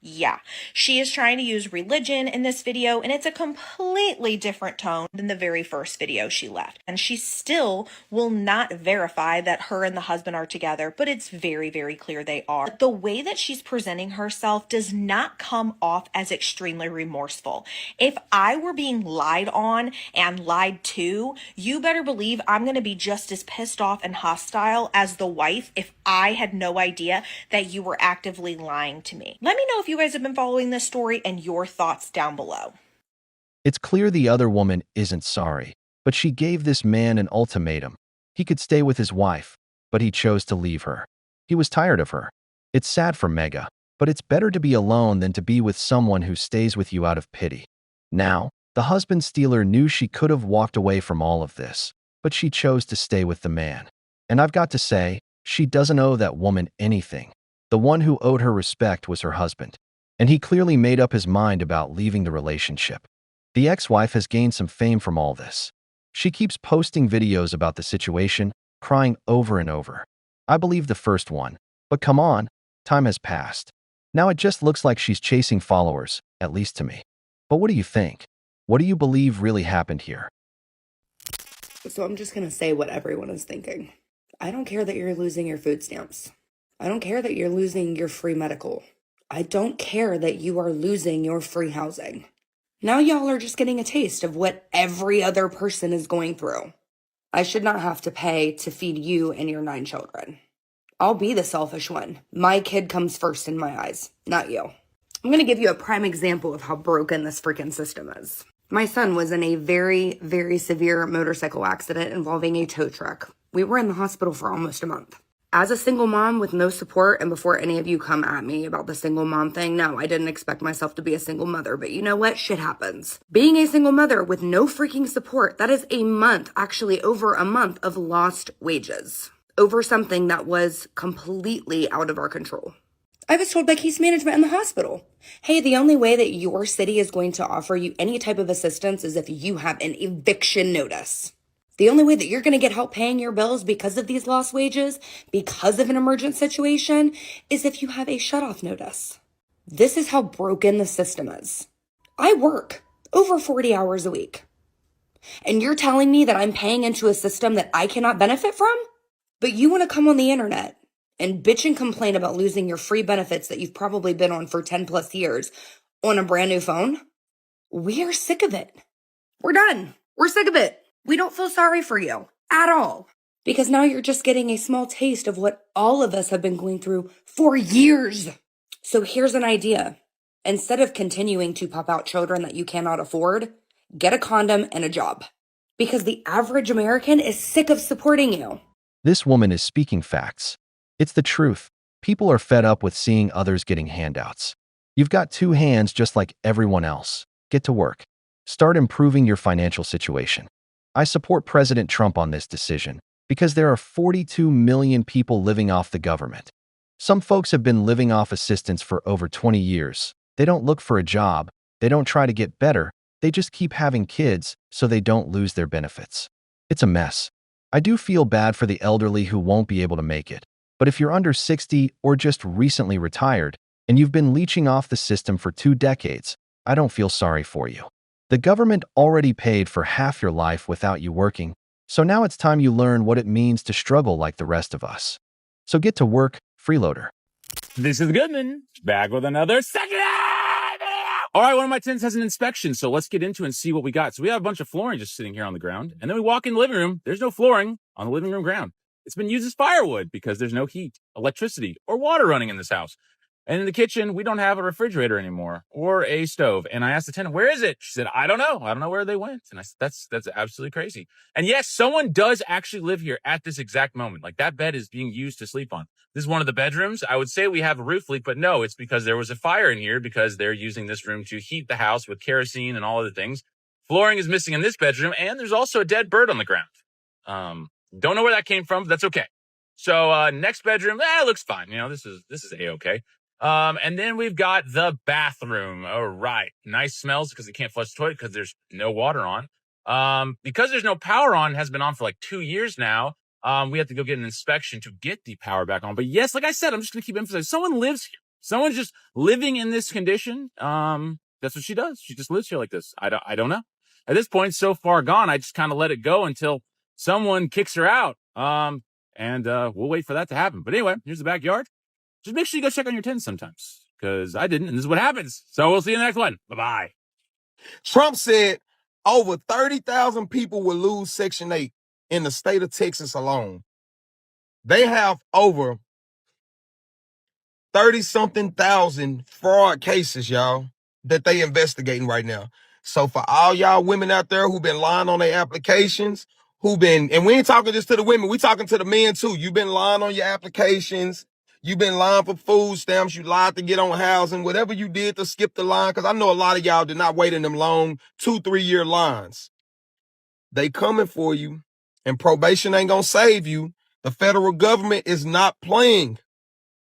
Speaker 14: Yeah, she is trying to use religion in this video, and it's a completely different tone than the very first video she left. And she still will not verify that her and the husband are together, but it's very, very clear they are. The way that she's presenting herself does not come off as extremely remorseful. If I were being lied on and lied to, you better believe I'm going to be just as pissed off and hostile as the wife if I had no idea that you were actively lying to me. Let me know if you guys have been following this story and your thoughts down below.
Speaker 9: It's clear the other woman isn't sorry, but she gave this man an ultimatum. He could stay with his wife, but he chose to leave her. He was tired of her. It's sad for Mega, but it's better to be alone than to be with someone who stays with you out of pity. Now, the husband stealer knew she could have walked away from all of this, but she chose to stay with the man. And I've got to say, she doesn't owe that woman anything. The one who owed her respect was her husband, and he clearly made up his mind about leaving the relationship. The ex-wife has gained some fame from all this. She keeps posting videos about the situation, crying over and over. I believe the first one, but come on, time has passed. Now it just looks like she's chasing followers, at least to me. But what do you think? What do you believe really happened here?
Speaker 17: So I'm just going to say what everyone is thinking. I don't care that you're losing your food stamps. I don't care that you're losing your free medical. I don't care that you are losing your free housing. Now y'all are just getting a taste of what every other person is going through. I should not have to pay to feed you and your 9 children. I'll be the selfish one. My kid comes first in my eyes, not you. I'm going to give you a prime example of how broken this freaking system is. My son was in a very, very severe motorcycle accident involving a tow truck. We were in the hospital for almost a month. As a single mom with no support, and before any of you come at me about the single mom thing, no, I didn't expect myself to be a single mother, but you know what? Shit happens. Being a single mother with no freaking support, that is a month, actually over a month of lost wages over something that was completely out of our control. I was told by case management in the hospital, hey, the only way that your city is going to offer you any type of assistance is if you have an eviction notice. The only way that you're going to get help paying your bills because of these lost wages, because of an emergent situation, is if you have a shutoff notice. This is how broken the system is. I work over 40 hours a week. And you're telling me that I'm paying into a system that I cannot benefit from? But you want to come on the internet and bitch and complain about losing your free benefits that you've probably been on for 10 plus years on a brand new phone? We are sick of it. We're done. We're sick of it. We don't feel sorry for you at all. Because now you're just getting a small taste of what all of us have been going through for years. So here's an idea. Instead of continuing to pop out children that you cannot afford, get a condom and a job. Because the average American is sick of supporting you.
Speaker 9: This woman is speaking facts. It's the truth. People are fed up with seeing others getting handouts. You've got 2 hands just like everyone else. Get to work. Start improving your financial situation. I support President Trump on this decision because there are 42 million people living off the government. Some folks have been living off assistance for over 20 years. They don't look for a job. They don't try to get better. They just keep having kids so they don't lose their benefits. It's a mess. I do feel bad for the elderly who won't be able to make it. But if you're under 60 or just recently retired and you've been leeching off the system for 2 decades, I don't feel sorry for you. The government already paid for half your life without you working, so now it's time you learn what it means to struggle like the rest of us. So get to work, freeloader.
Speaker 18: This is Goodman, back with another second. All right, one of my tents has an inspection, so let's get into it and see what we got. So we have a bunch of flooring just sitting here on the ground, and then we walk in the living room. There's no flooring on the living room ground. It's been used as firewood because there's no heat, electricity, or water running in this house. And in the kitchen, we don't have a refrigerator anymore or a stove. And I asked the tenant, where is it? She said, I don't know. I don't know where they went. And I said, that's absolutely crazy. And yes, someone does actually live here at this exact moment. Like that bed is being used to sleep on. This is one of the bedrooms. I would say we have a roof leak, but no, it's because there was a fire in here because they're using this room to heat the house with kerosene and all other things. Flooring is missing in this bedroom. And there's also a dead bird on the ground. Don't know where that came from, but that's okay. So, next bedroom, it looks fine. You know, this is A-okay. And then we've got the bathroom. All right. Nice smells because you can't flush the toilet because there's no water on. Because there's no power on, has been on for like 2 years now. We have to go get an inspection to get the power back on. But yes, like I said, I'm just going to keep emphasizing, someone lives here. Someone's just living in this condition. That's what she does. She just lives here like this. I don't know. At this point, so far gone, I just kind of let it go until someone kicks her out. And we'll wait for that to happen. But anyway, here's the backyard. Just make sure you go check on your tents sometimes, because I didn't, and this is what happens. So we'll see you in the next one. Bye-bye.
Speaker 8: Trump said over 30,000 people will lose Section 8 in the state of Texas alone. They have over 30-something thousand fraud cases, y'all, that they investigating right now. So for all y'all women out there who've been lying on their applications, and we ain't talking just to the women, we talking to the men too. You've been lying on your applications. You've been lying for food stamps. You lied to get on housing, whatever you did to skip the line. Because I know a lot of y'all did not wait in them long 2-3 year lines. They coming for you, and probation ain't going to save you. The federal government is not playing.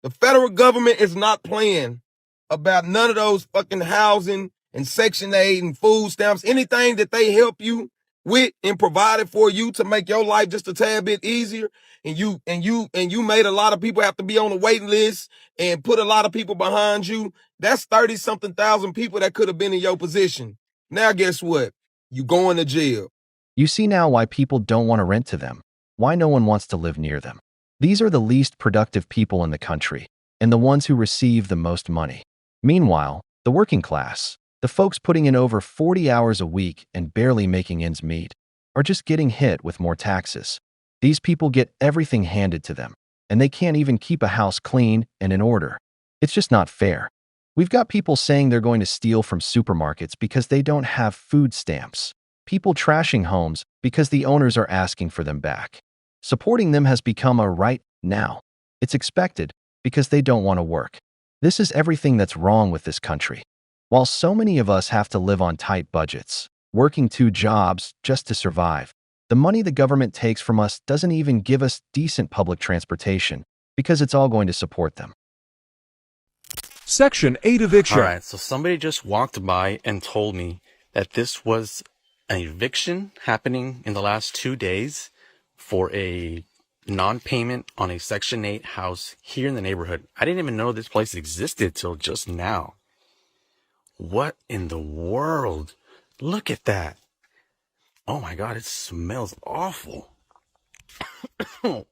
Speaker 8: The federal government is not playing about none of those fucking housing and Section 8 and food stamps. Anything that they help you with and provided for you to make your life just a tad bit easier. And you made a lot of people have to be on the waiting list and put a lot of people behind you. That's 30-something thousand people that could have been in your position. Now guess what? You going to jail.
Speaker 9: You see now why people don't want to rent to them, why no one wants to live near them. These are the least productive people in the country, and the ones who receive the most money. Meanwhile, the working class, the folks putting in over 40 hours a week and barely making ends meet, are just getting hit with more taxes. These people get everything handed to them, and they can't even keep a house clean and in order. It's just not fair. We've got people saying they're going to steal from supermarkets because they don't have food stamps. People trashing homes because the owners are asking for them back. Supporting them has become a right now. It's expected because they don't want to work. This is everything that's wrong with this country. While so many of us have to live on tight budgets, working 2 jobs just to survive, the money the government takes from us doesn't even give us decent public transportation because it's all going to support them.
Speaker 19: Section 8 eviction.
Speaker 20: All right, so somebody just walked by and told me that this was an eviction happening in the last 2 days for a non-payment on a Section 8 house here in the neighborhood. I didn't even know this place existed till just now. What in the world? Look at that. Oh my God, it smells awful. Oh,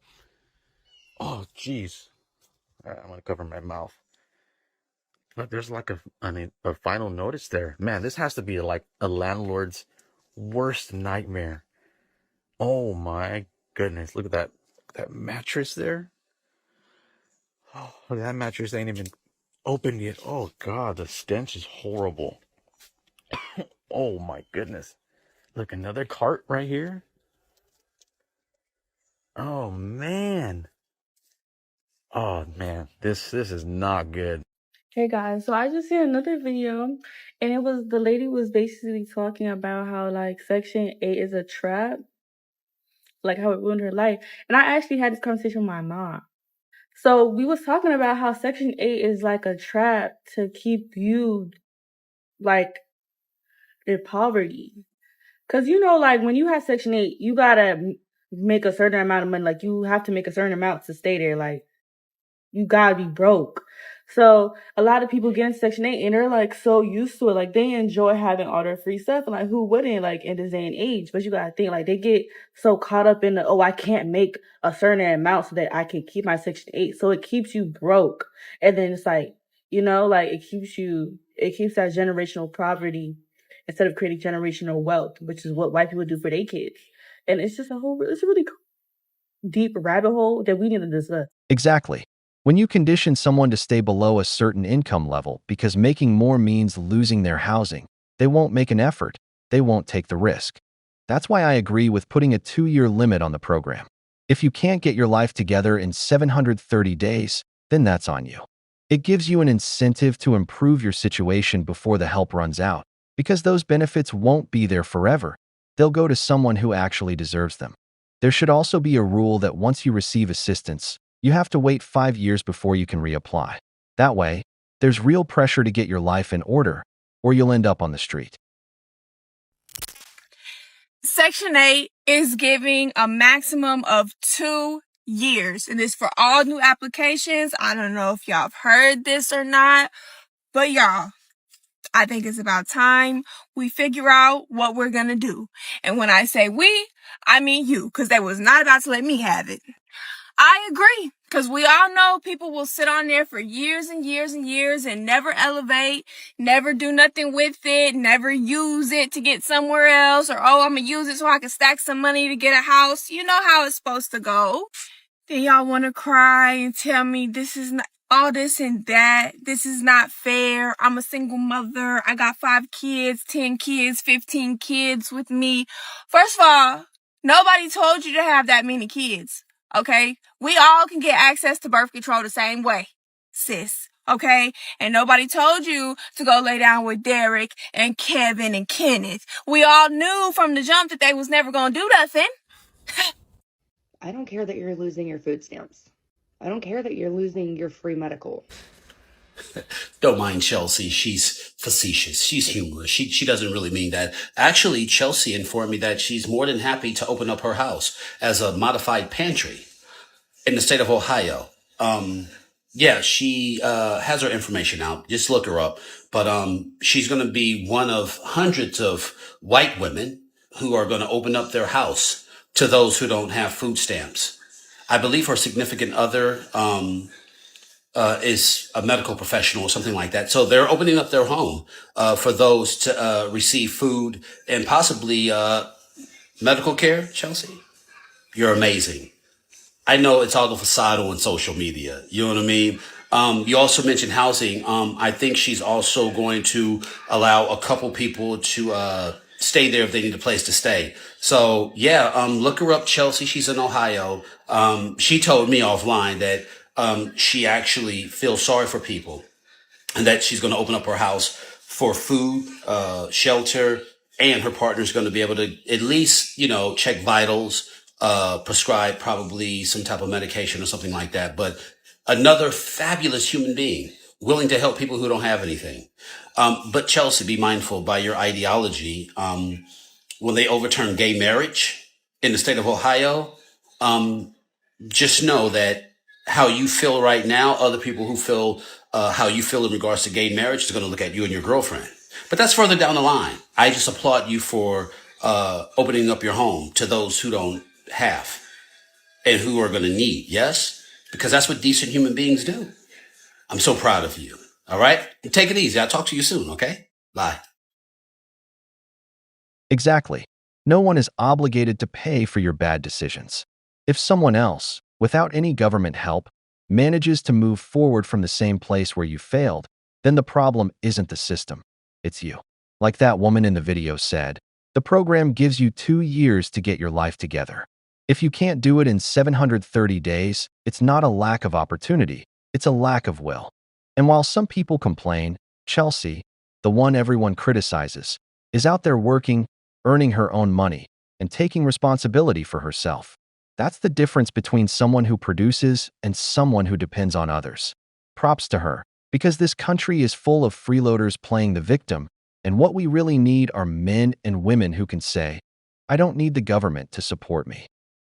Speaker 20: jeez. All right, I'm gonna cover my mouth. But there's like a final notice there. Man, this has to be like a landlord's worst nightmare. Oh my goodness. Look at that mattress there. Oh, look, that mattress ain't even opened yet. Oh God, the stench is horrible. Oh my goodness. Look, another cart right here. Oh man. Oh man, this is not good.
Speaker 21: Hey guys, so I just seen another video and it was the lady was basically talking about how like Section 8 is a trap, like how it ruined her life. And I actually had this conversation with my mom. So we was talking about how Section 8 is like a trap to keep you like in poverty. Cause you know, like when you have Section 8, you gotta make a certain amount of money. Like you have to make a certain amount to stay there. Like you gotta be broke. So a lot of people get in Section 8 and they're like so used to it. Like they enjoy having all their free stuff. And like who wouldn't like in this day and age? But you gotta think like they get so caught up in the, oh, I can't make a certain amount so that I can keep my Section 8. So it keeps you broke. And then it's like, you know, like it keeps that generational poverty instead of creating generational wealth, which is what white people do for their kids. And it's just it's a really deep rabbit hole that we need to discuss.
Speaker 9: Exactly. When you condition someone to stay below a certain income level because making more means losing their housing, they won't make an effort. They won't take the risk. That's why I agree with putting a 2-year limit on the program. If you can't get your life together in 730 days, then that's on you. It gives you an incentive to improve your situation before the help runs out, because those benefits won't be there forever. They'll go to someone who actually deserves them. There should also be a rule that once you receive assistance, you have to wait 5 years before you can reapply. That way, there's real pressure to get your life in order, or you'll end up on the street.
Speaker 22: Section 8 is giving a maximum of 2 years, and this for all new applications. I don't know if y'all have heard this or not, but y'all, I think it's about time we figure out what we're gonna do. And when I say we, I mean you, because they was not about to let me have it. I agree, because we all know people will sit on there for years and years and years and never elevate, never do nothing with it, never use it to get somewhere else, or, oh, I'm going to use it so I can stack some money to get a house. You know how it's supposed to go. Then y'all want to cry and tell me this is not all this and that. This is not fair. I'm a single mother. I got 5 kids, 10 kids, 15 kids with me. First of all, nobody told you to have that many kids. Okay? We all can get access to birth control the same way, sis. Okay? And nobody told you to go lay down with Derek and Kevin and Kenneth. We all knew from the jump that they was never gonna do nothing.
Speaker 17: I don't care that you're losing your food stamps. I don't care that you're losing your free medical.
Speaker 23: Don't mind Chelsea. She's facetious. She's humorous. She doesn't really mean that. Actually, Chelsea informed me that she's more than happy to open up her house as a modified pantry in the state of Ohio. Yeah, she has her information out. Just look her up. But she's going to be one of hundreds of white women who are going to open up their house to those who don't have food stamps. I believe her significant other is a medical professional or something like that. So they're opening up their home for those to receive food and possibly medical care. Chelsea, you're amazing. I know it's all the facade on social media. You know what I mean? You also mentioned housing. I think she's also going to allow a couple people to stay there if they need a place to stay. So yeah, look her up, Chelsea. She's in Ohio. She told me offline that she actually feels sorry for people and that she's going to open up her house for food, shelter, and her partner's going to be able to at least, check vitals, prescribe probably some type of medication or something like that. But another fabulous human being willing to help people who don't have anything. But Chelsea, be mindful by your ideology. When they overturn gay marriage in the state of Ohio, just know that how you feel right now, other people who feel how you feel in regards to gay marriage is going to look at you and your girlfriend. But that's further down the line. I just applaud you for opening up your home to those who don't have and who are going to need. Yes? Because that's what decent human beings do. I'm so proud of you. All right? Take it easy. I'll talk to you soon, okay? Bye.
Speaker 9: Exactly. No one is obligated to pay for your bad decisions. If someone else, without any government help, manages to move forward from the same place where you failed, then the problem isn't the system, it's you. Like that woman in the video said, the program gives you 2 years to get your life together. If you can't do it in 730 days, it's not a lack of opportunity, it's a lack of will. And while some people complain, Chelsea, the one everyone criticizes, is out there working, earning her own money, and taking responsibility for herself. That's the difference between someone who produces and someone who depends on others. Props to her, because this country is full of freeloaders playing the victim, and what we really need are men and women who can say, I don't need the government to support me.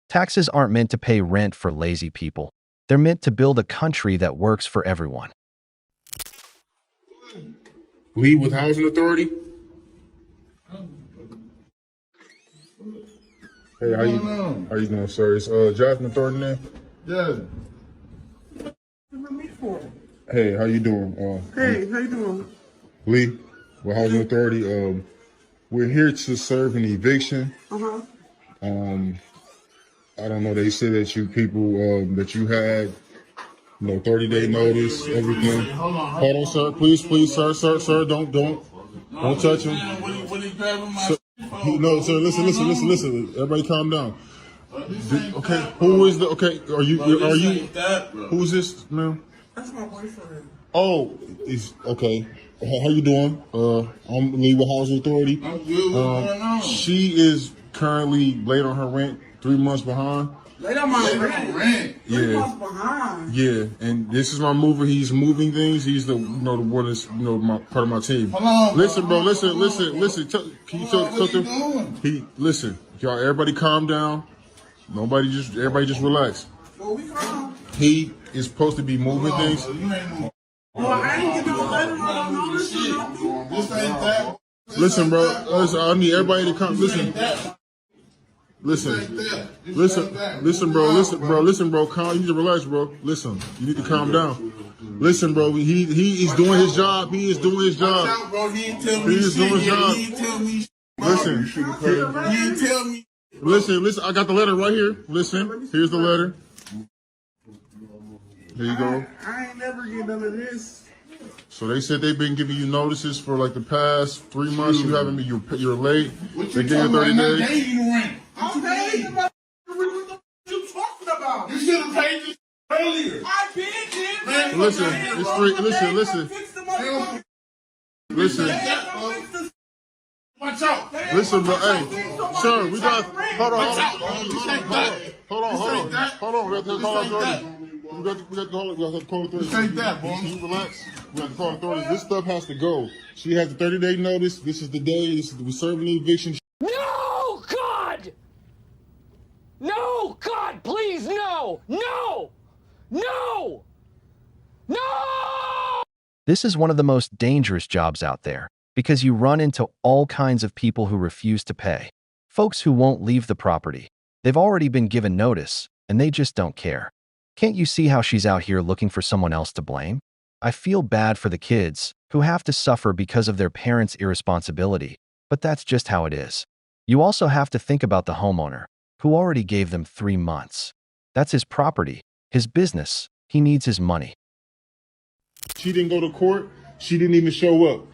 Speaker 9: Taxes aren't meant to pay rent for lazy people. They're meant to build a country that works for everyone.
Speaker 1: Lead with Housing Authority. Hey, how you doing, sir? It's Jasmine Thornton there. Yeah. Hey, how you doing?
Speaker 3: Hey, how you doing?
Speaker 1: Lee, with Housing Authority. We're here to serve an eviction. I don't know. They said that you people that you had 30-day notice, everything. Hold on, sir. Please, sir. Don't touch him. No, sir. Listen. Everybody, calm down. Okay. Who is the? Okay. Are you? Who is this, ma'am?
Speaker 3: That's my boyfriend.
Speaker 1: Oh, he's okay. How you doing? I'm Lee with Housing Authority. I'm good. What's going on? She is currently late on her rent, 3 months behind.
Speaker 3: Late on my rent. 3 months behind.
Speaker 1: Yeah, and this is my mover. He's moving things. He's the the one that's my part of my team.
Speaker 3: Hold on,
Speaker 1: listen, bro. Listen. Can you tell something? Listen. Y'all, everybody, calm down. Everybody just relax.
Speaker 3: Well, we calm.
Speaker 1: He is supposed to be moving things.
Speaker 3: Well, I ain't get no letter on notice. This ain't that.
Speaker 1: Listen, bro. Listen, I need everybody to come. Listen, bro. Calm. You need to relax, bro. Listen, you need to calm down. Listen, bro. He is doing his job. He is doing his job.
Speaker 3: He ain't tell me shit. He ain't tell me.
Speaker 1: Listen.
Speaker 3: He ain't tell me.
Speaker 1: Listen. I got the letter right here. Listen. Here's the letter. Here you go.
Speaker 3: I ain't never get none of this.
Speaker 1: So they said they've been giving you notices for like the past 3 months. You haven't been. You're late. They gave you 30 days.
Speaker 3: I gave you rent. What you talking about? You should have paid this earlier. I did.
Speaker 1: Listen, it's free. Listen.
Speaker 3: Watch out.
Speaker 1: Listen, bro. Hey, sir, we got. Hold on. We got to call authorities. We got to call authorities.
Speaker 3: Take that, boy.
Speaker 1: You relax. We got to call authorities. This stuff has to go. She has a 30-day notice. This is the day. We serving the eviction.
Speaker 16: No, God! No, God, please, no! No! No!
Speaker 9: This is one of the most dangerous jobs out there because you run into all kinds of people who refuse to pay. Folks who won't leave the property. They've already been given notice, and they just don't care. Can't you see how she's out here looking for someone else to blame? I feel bad for the kids who have to suffer because of their parents' irresponsibility, but that's just how it is. You also have to think about the homeowner, who already gave them 3 months. That's his property, his business. He needs his money.
Speaker 1: She didn't go to court. She didn't even show up.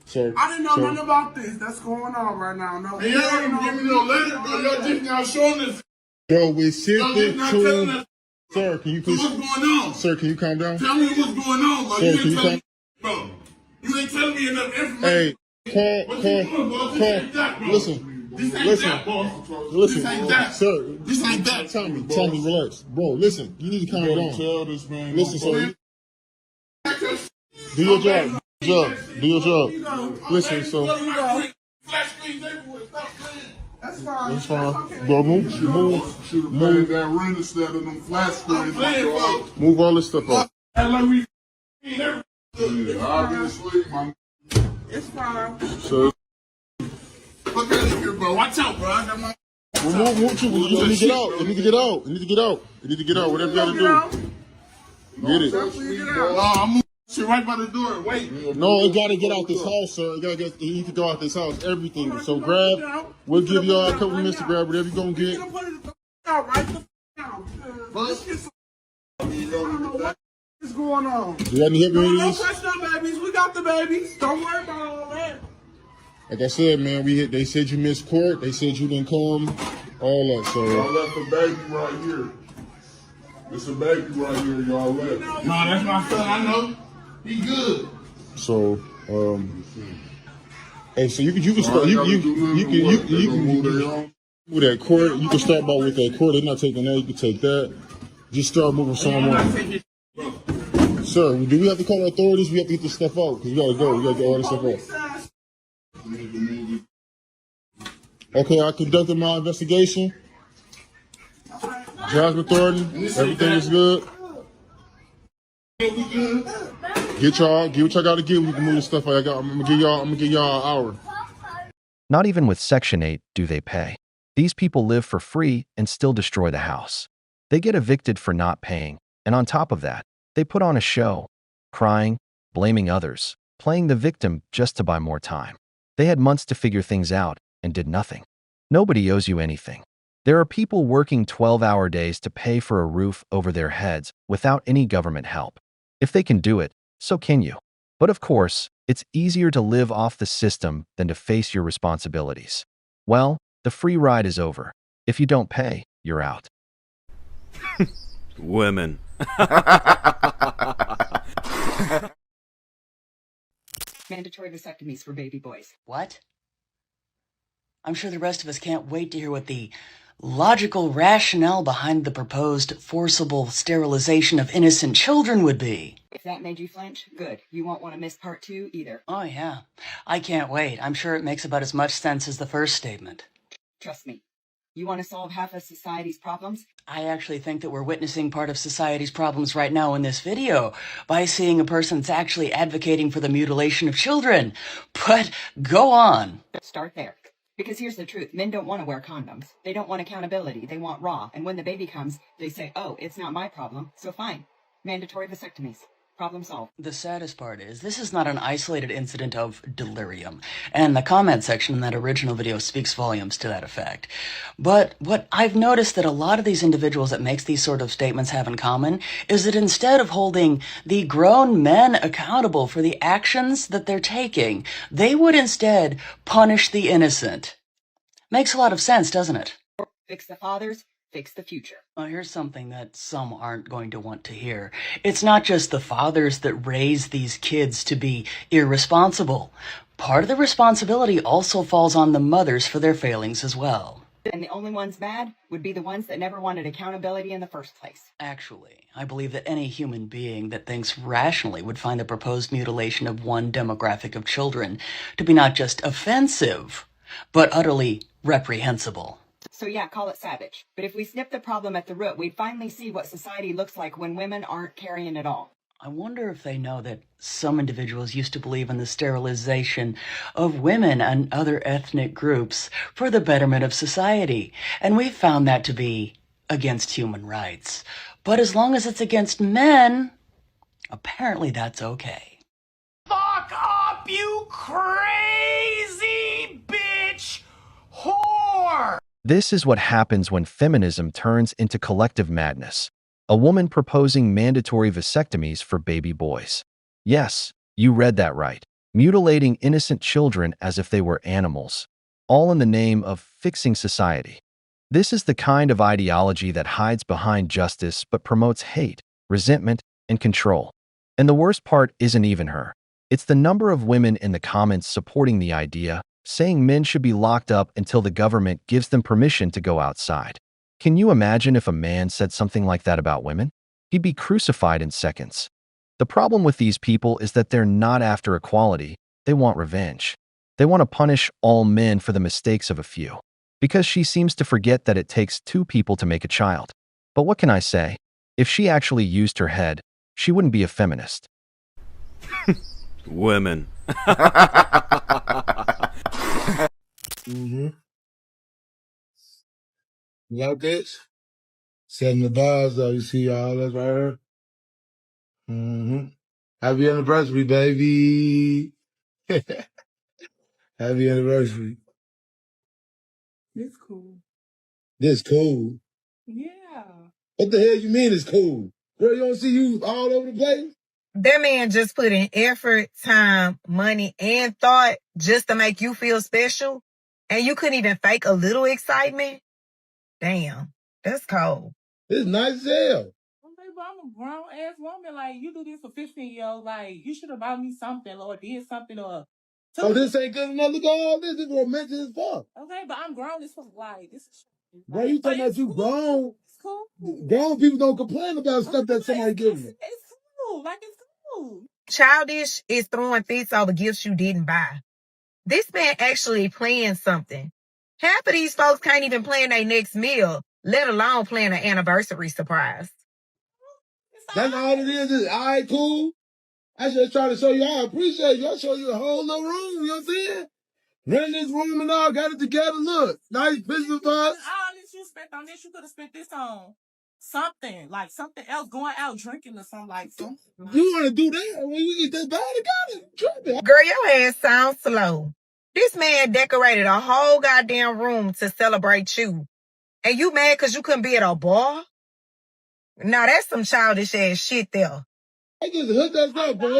Speaker 1: So
Speaker 3: I didn't know nothing about this. That's going on right now. No, and y'all ain't giving me no letter, bro. Y'all just now showing this.
Speaker 1: Bro, we sent it to. Sir, can you please?
Speaker 3: So what's going on?
Speaker 1: Sir, can you calm down?
Speaker 3: Tell me what's going on, bro.
Speaker 1: Sir,
Speaker 3: You
Speaker 1: can
Speaker 3: ain't
Speaker 1: you
Speaker 3: telling me, bro. You ain't telling me enough information.
Speaker 1: Hey, listen. Listen, sir.
Speaker 3: This ain't that.
Speaker 1: Tommy, relax, bro. Listen, you need to calm down.
Speaker 3: Tell this man.
Speaker 1: Listen, sir. Do your job. Do your job. Listen, so.
Speaker 3: That's fine.
Speaker 1: That's fine. Bro, move.
Speaker 3: That ring instead of them flash screens.
Speaker 1: Move all this stuff up.
Speaker 3: Yeah, obviously, it's fine.
Speaker 1: So.
Speaker 3: Look at here, bro. Watch out, bro. I got my.
Speaker 1: Move. You need to get out. You need to get out. You need to get out. You need to get out. Whatever you gotta do. Get it.
Speaker 3: I'm moving shit right by the door. Wait.
Speaker 1: No, it gotta get out this house, sir. You need to go out this house. Everything. So grab. We'll give y'all a couple minutes to grab whatever you're gonna get.
Speaker 3: What's going on?
Speaker 1: You got any help with
Speaker 3: No
Speaker 1: these?
Speaker 3: pressure, babies. We got the babies. Don't worry about all that.
Speaker 1: Like I said, man, they said you missed court. They said you didn't come. All that. So
Speaker 3: y'all left a baby right here. It's a baby right here. Y'all left. No, that's my son. I know. He good.
Speaker 1: So, hey, so you can start. You can move that court. You can start by with that court. They're not taking that. You can take that. Just start moving someone. Sir, do we have to call the authorities? We have to get this stuff out because we gotta go. We gotta get all this stuff out. Okay, I conducted my investigation. Jasmine Thornton, everything is good. Get what y'all gotta get. We can move this stuff out. I'm gonna give y'all an hour.
Speaker 9: Not even with Section 8 do they pay. These people live for free and still destroy the house. They get evicted for not paying, and on top of that, they put on a show, crying, blaming others, playing the victim just to buy more time. They had months to figure things out and did nothing. Nobody owes you anything. There are people working 12-hour days to pay for a roof over their heads without any government help. If they can do it, so can you. But of course, it's easier to live off the system than to face your responsibilities. Well, the free ride is over. If you don't pay, you're out.
Speaker 4: Women.
Speaker 7: Mandatory vasectomies for baby boys.
Speaker 19: What? I'm sure the rest of us can't wait to hear what the logical rationale behind the proposed forcible sterilization of innocent children would be.
Speaker 7: If that made you flinch, good. You won't want to miss part 2 either.
Speaker 19: Oh, yeah. I can't wait. I'm sure it makes about as much sense as the first statement.
Speaker 7: Trust me. You want to solve half of society's problems?
Speaker 19: I actually think that we're witnessing part of society's problems right now in this video by seeing a person that's actually advocating for the mutilation of children. But go on.
Speaker 7: Start there. Because here's the truth. Men don't want to wear condoms. They don't want accountability. They want raw. And when the baby comes, they say, oh, it's not my problem. So fine. Mandatory vasectomies. Problem solved.
Speaker 19: The saddest part is this is not an isolated incident of delirium, and the comment section in that original video speaks volumes to that effect. But what I've noticed that a lot of these individuals that makes these sort of statements have in common is that instead of holding the grown men accountable for the actions that they're taking, they would instead punish the innocent. Makes a lot of sense, doesn't it?
Speaker 7: Fix the fathers. Fix the future.
Speaker 19: Well, here's something that some aren't going to want to hear. It's not just the fathers that raise these kids to be irresponsible. Part of the responsibility also falls on the mothers for their failings as well.
Speaker 7: And the only ones bad would be the ones that never wanted accountability in the first place.
Speaker 19: Actually, I believe that any human being that thinks rationally would find the proposed mutilation of one demographic of children to be not just offensive, but utterly reprehensible.
Speaker 7: So yeah, call it savage. But if we snip the problem at the root, we'd finally see what society looks like when women aren't carrying it all.
Speaker 19: I wonder if they know that some individuals used to believe in the sterilization of women and other ethnic groups for the betterment of society, and we've found that to be against human rights. But as long as it's against men, apparently that's okay.
Speaker 16: Fuck up, you crazy bitch whore!
Speaker 9: This is what happens when feminism turns into collective madness. A woman proposing mandatory vasectomies for baby boys. Yes, you read that right. Mutilating innocent children as if they were animals. All in the name of fixing society. This is the kind of ideology that hides behind justice but promotes hate, resentment, and control. And the worst part isn't even her. It's the number of women in the comments supporting the idea, saying men should be locked up until the government gives them permission to go outside. Can you imagine if a man said something like that about women? He'd be crucified in seconds. The problem with these people is that they're not after equality, they want revenge. They want to punish all men for the mistakes of a few. Because she seems to forget that it takes two people to make a child. But what can I say? If she actually used her head, she wouldn't be a feminist.
Speaker 4: Women.
Speaker 3: Mm-hmm. You like this? Setting the bars though, you see all that right here? Mm-hmm. Happy anniversary, baby. Happy anniversary.
Speaker 21: It's cool.
Speaker 3: This cool.
Speaker 21: Yeah.
Speaker 3: What the hell you mean it's cool? Girl, you don't see you all over the place?
Speaker 10: That man just put in effort, time, money, and thought just to make you feel special, and you couldn't even fake a little excitement? Damn, that's cold.
Speaker 3: It's nice as hell.
Speaker 21: Okay, but I'm a grown ass woman. Like, you do this for 15-year-old. Like, you should have bought me something or did something or.
Speaker 3: Oh, this ain't good enough. Look at all this. This is romantic as fuck.
Speaker 21: Okay, but I'm grown as fuck. Like, this is.
Speaker 3: Bro, you talking about you grown?
Speaker 21: It's cool.
Speaker 3: Grown people don't complain about stuff that somebody gives them.
Speaker 21: It's cool. Like, it's cool.
Speaker 10: Childish is throwing fits over gifts you didn't buy. This man actually planned something. Half of these folks can't even plan their next meal, let alone plan an anniversary surprise.
Speaker 3: That's all it is. It's all right, cool. I just try to show you I appreciate you. I show you a whole little room, you know what I'm saying? Rent this room and all, got it together. Look, nice picture of us.
Speaker 21: All this you spent on this, you could have spent this on something. Like something else, going out drinking or something like that.
Speaker 3: You want to do that? When we get this bad, got it. Tripping.
Speaker 10: Girl, your ass sounds slow. This man decorated a whole goddamn room to celebrate you. And you mad because you couldn't be at a bar? Now that's some childish ass shit there.
Speaker 3: I just hooked us up, bro.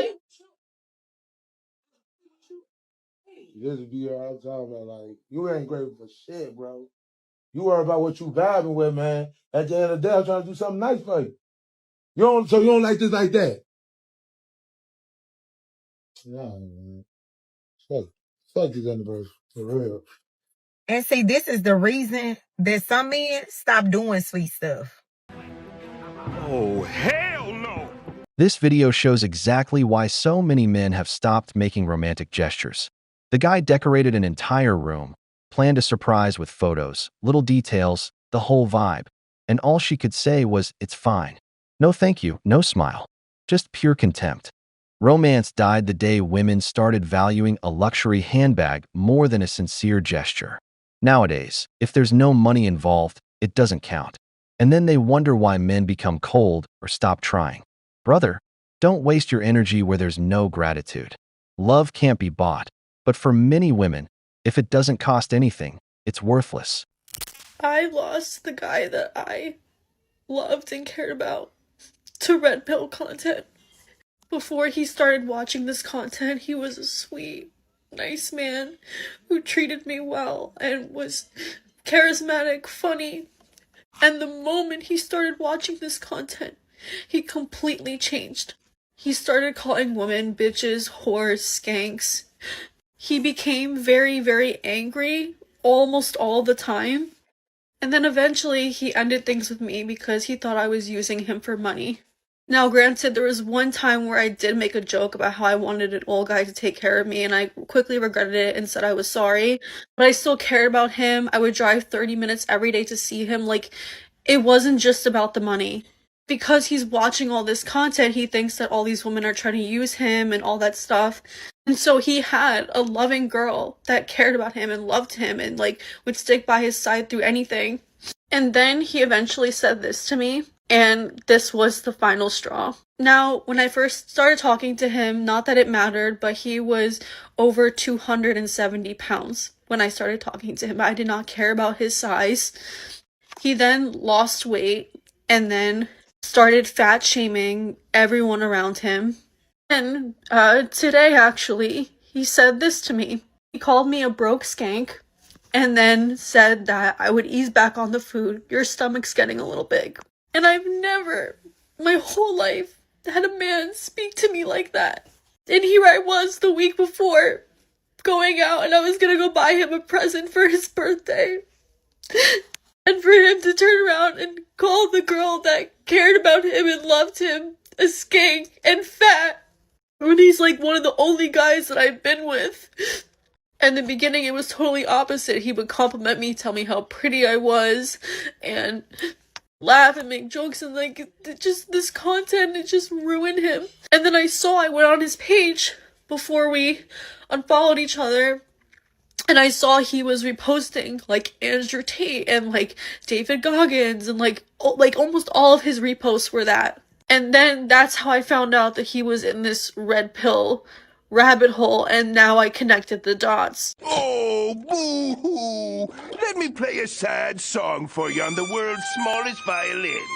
Speaker 3: This would be all the time, man. Like, you ain't grateful for shit, bro. You worry about what you vibing with, man. At the end of the day, I'm trying to do something nice for you. So you don't like this like that? Nah, man. Fuck this anniversary. For real.
Speaker 10: And see, this is the reason that some men stop doing sweet stuff.
Speaker 4: Oh, hell no!
Speaker 9: This video shows exactly why so many men have stopped making romantic gestures. The guy decorated an entire room, planned a surprise with photos, little details, the whole vibe. And all she could say was, "It's fine." No thank you, no smile. Just pure contempt. Romance died the day women started valuing a luxury handbag more than a sincere gesture. Nowadays, if there's no money involved, it doesn't count. And then they wonder why men become cold or stop trying. Brother, don't waste your energy where there's no gratitude. Love can't be bought. But for many women, if it doesn't cost anything, it's worthless.
Speaker 13: I lost the guy that I loved and cared about to red pill content. Before he started watching this content, he was a sweet, nice man who treated me well and was charismatic, funny. And the moment he started watching this content, he completely changed. He started calling women bitches, whores, skanks. He became very, very angry almost all the time. And then eventually he ended things with me because he thought I was using him for money. Now granted, there was one time where I did make a joke about how I wanted an old guy to take care of me, and I quickly regretted it and said I was sorry, but I still cared about him. I would drive 30 minutes every day to see him. Like, it wasn't just about the money.
Speaker 2: because he's watching all this content, he thinks that all these women are trying to use him and all that stuff. And so he had a loving girl that cared about him and loved him and like would stick by his side through anything. And then he eventually said this to me, and this was the final straw. Now, when I first started talking to him, not that it mattered, but he was over 270 pounds when I started talking to him. I did not care about his size. He then lost weight and then started fat shaming everyone around him. And today, actually, he said this to me. He called me a broke skank and then said that I would ease back on the food. Your stomach's getting a little big. And I've never, my whole life, had a man speak to me like that. And here I was the week before, going out, and I was gonna go buy him a present for his birthday. And for him to turn around and call the girl that cared about him and loved him a skank and fat, when he's like one of the only guys that I've been with. In the beginning, it was totally opposite. He would compliment me, tell me how pretty I was, and laugh and make jokes, and like, just this content, it just ruined him. And then I went on his page before we unfollowed each other, and I saw he was reposting like Andrew Tate and like David Goggins, and like almost all of his reposts were that. And then that's how I found out that he was in this red pill rabbit hole, and now I connected the dots.
Speaker 12: Oh, boo-hoo! Let me play a sad song for you on the world's smallest violin.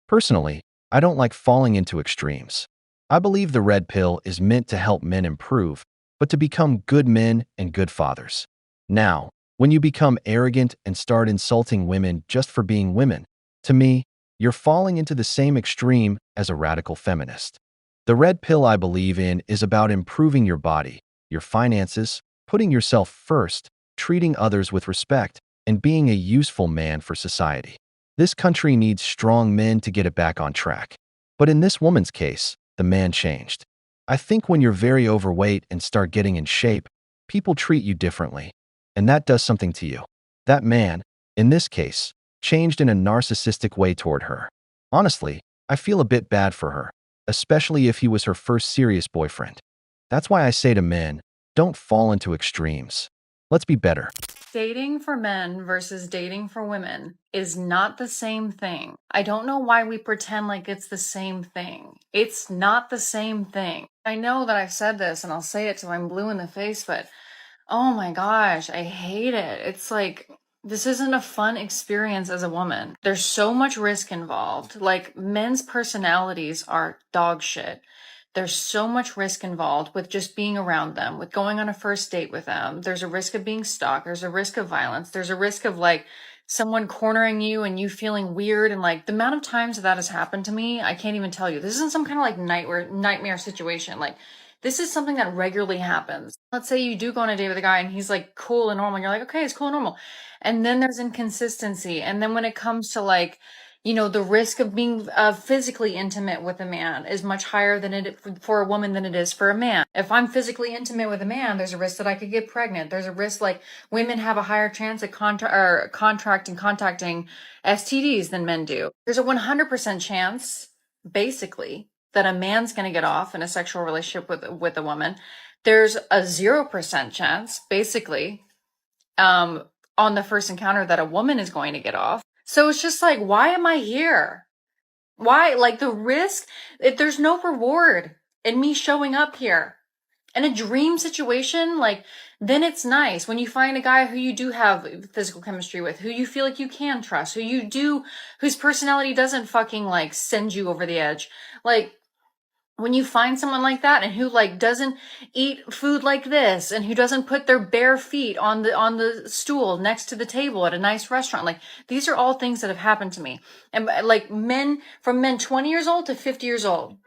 Speaker 9: Personally, I don't like falling into extremes. I believe the red pill is meant to help men improve, but to become good men and good fathers. Now, when you become arrogant and start insulting women just for being women, to me, you're falling into the same extreme as a radical feminist. The red pill I believe in is about improving your body, your finances, putting yourself first, treating others with respect, and being a useful man for society. This country needs strong men to get it back on track. But in this woman's case, the man changed. I think when you're very overweight and start getting in shape, people treat you differently, and that does something to you. That man, in this case, changed in a narcissistic way toward her. Honestly, I feel a bit bad for her, especially if he was her first serious boyfriend. That's why I say to men, don't fall into extremes. Let's be better.
Speaker 5: Dating for men versus dating for women is not the same thing. I don't know why we pretend like it's the same thing. It's not the same thing. I know that I've said this and I'll say it till I'm blue in the face, but oh my gosh, I hate it. It's like, this isn't a fun experience as a woman. There's so much risk involved. Like, men's personalities are dog shit. There's so much risk involved with just being around them, with going on a first date with them. There's a risk of being stalked. There's a risk of violence. There's a risk of like someone cornering you and you feeling weird. And like the amount of times that has happened to me, I can't even tell you. This isn't some kind of like nightmare situation. Like, this is something that regularly happens. Let's say you do go on a date with a guy and he's like cool and normal. And you're like, okay, it's cool and normal. And then there's inconsistency. And then when it comes to like, you know, the risk of being physically intimate with a man is much higher than it for a woman than it is for a man. If I'm physically intimate with a man, there's a risk that I could get pregnant. There's a risk like women have a higher chance of contacting STDs than men do. There's a 100% chance, basically, that a man's going to get off in a sexual relationship with a woman. There's a 0% chance, basically, on the first encounter that a woman is going to get off. So it's just like, why am I here? Why? Like, the risk, if there's no reward in me showing up here. In a dream situation, like, then it's nice when you find a guy who you do have physical chemistry with, who you feel like you can trust, whose personality doesn't fucking like send you over the edge. Like, when you find someone like that and who like doesn't eat food like this and who doesn't put their bare feet on the stool next to the table at a nice restaurant, like, these are all things that have happened to me. And like men 20 years old to 50 years old,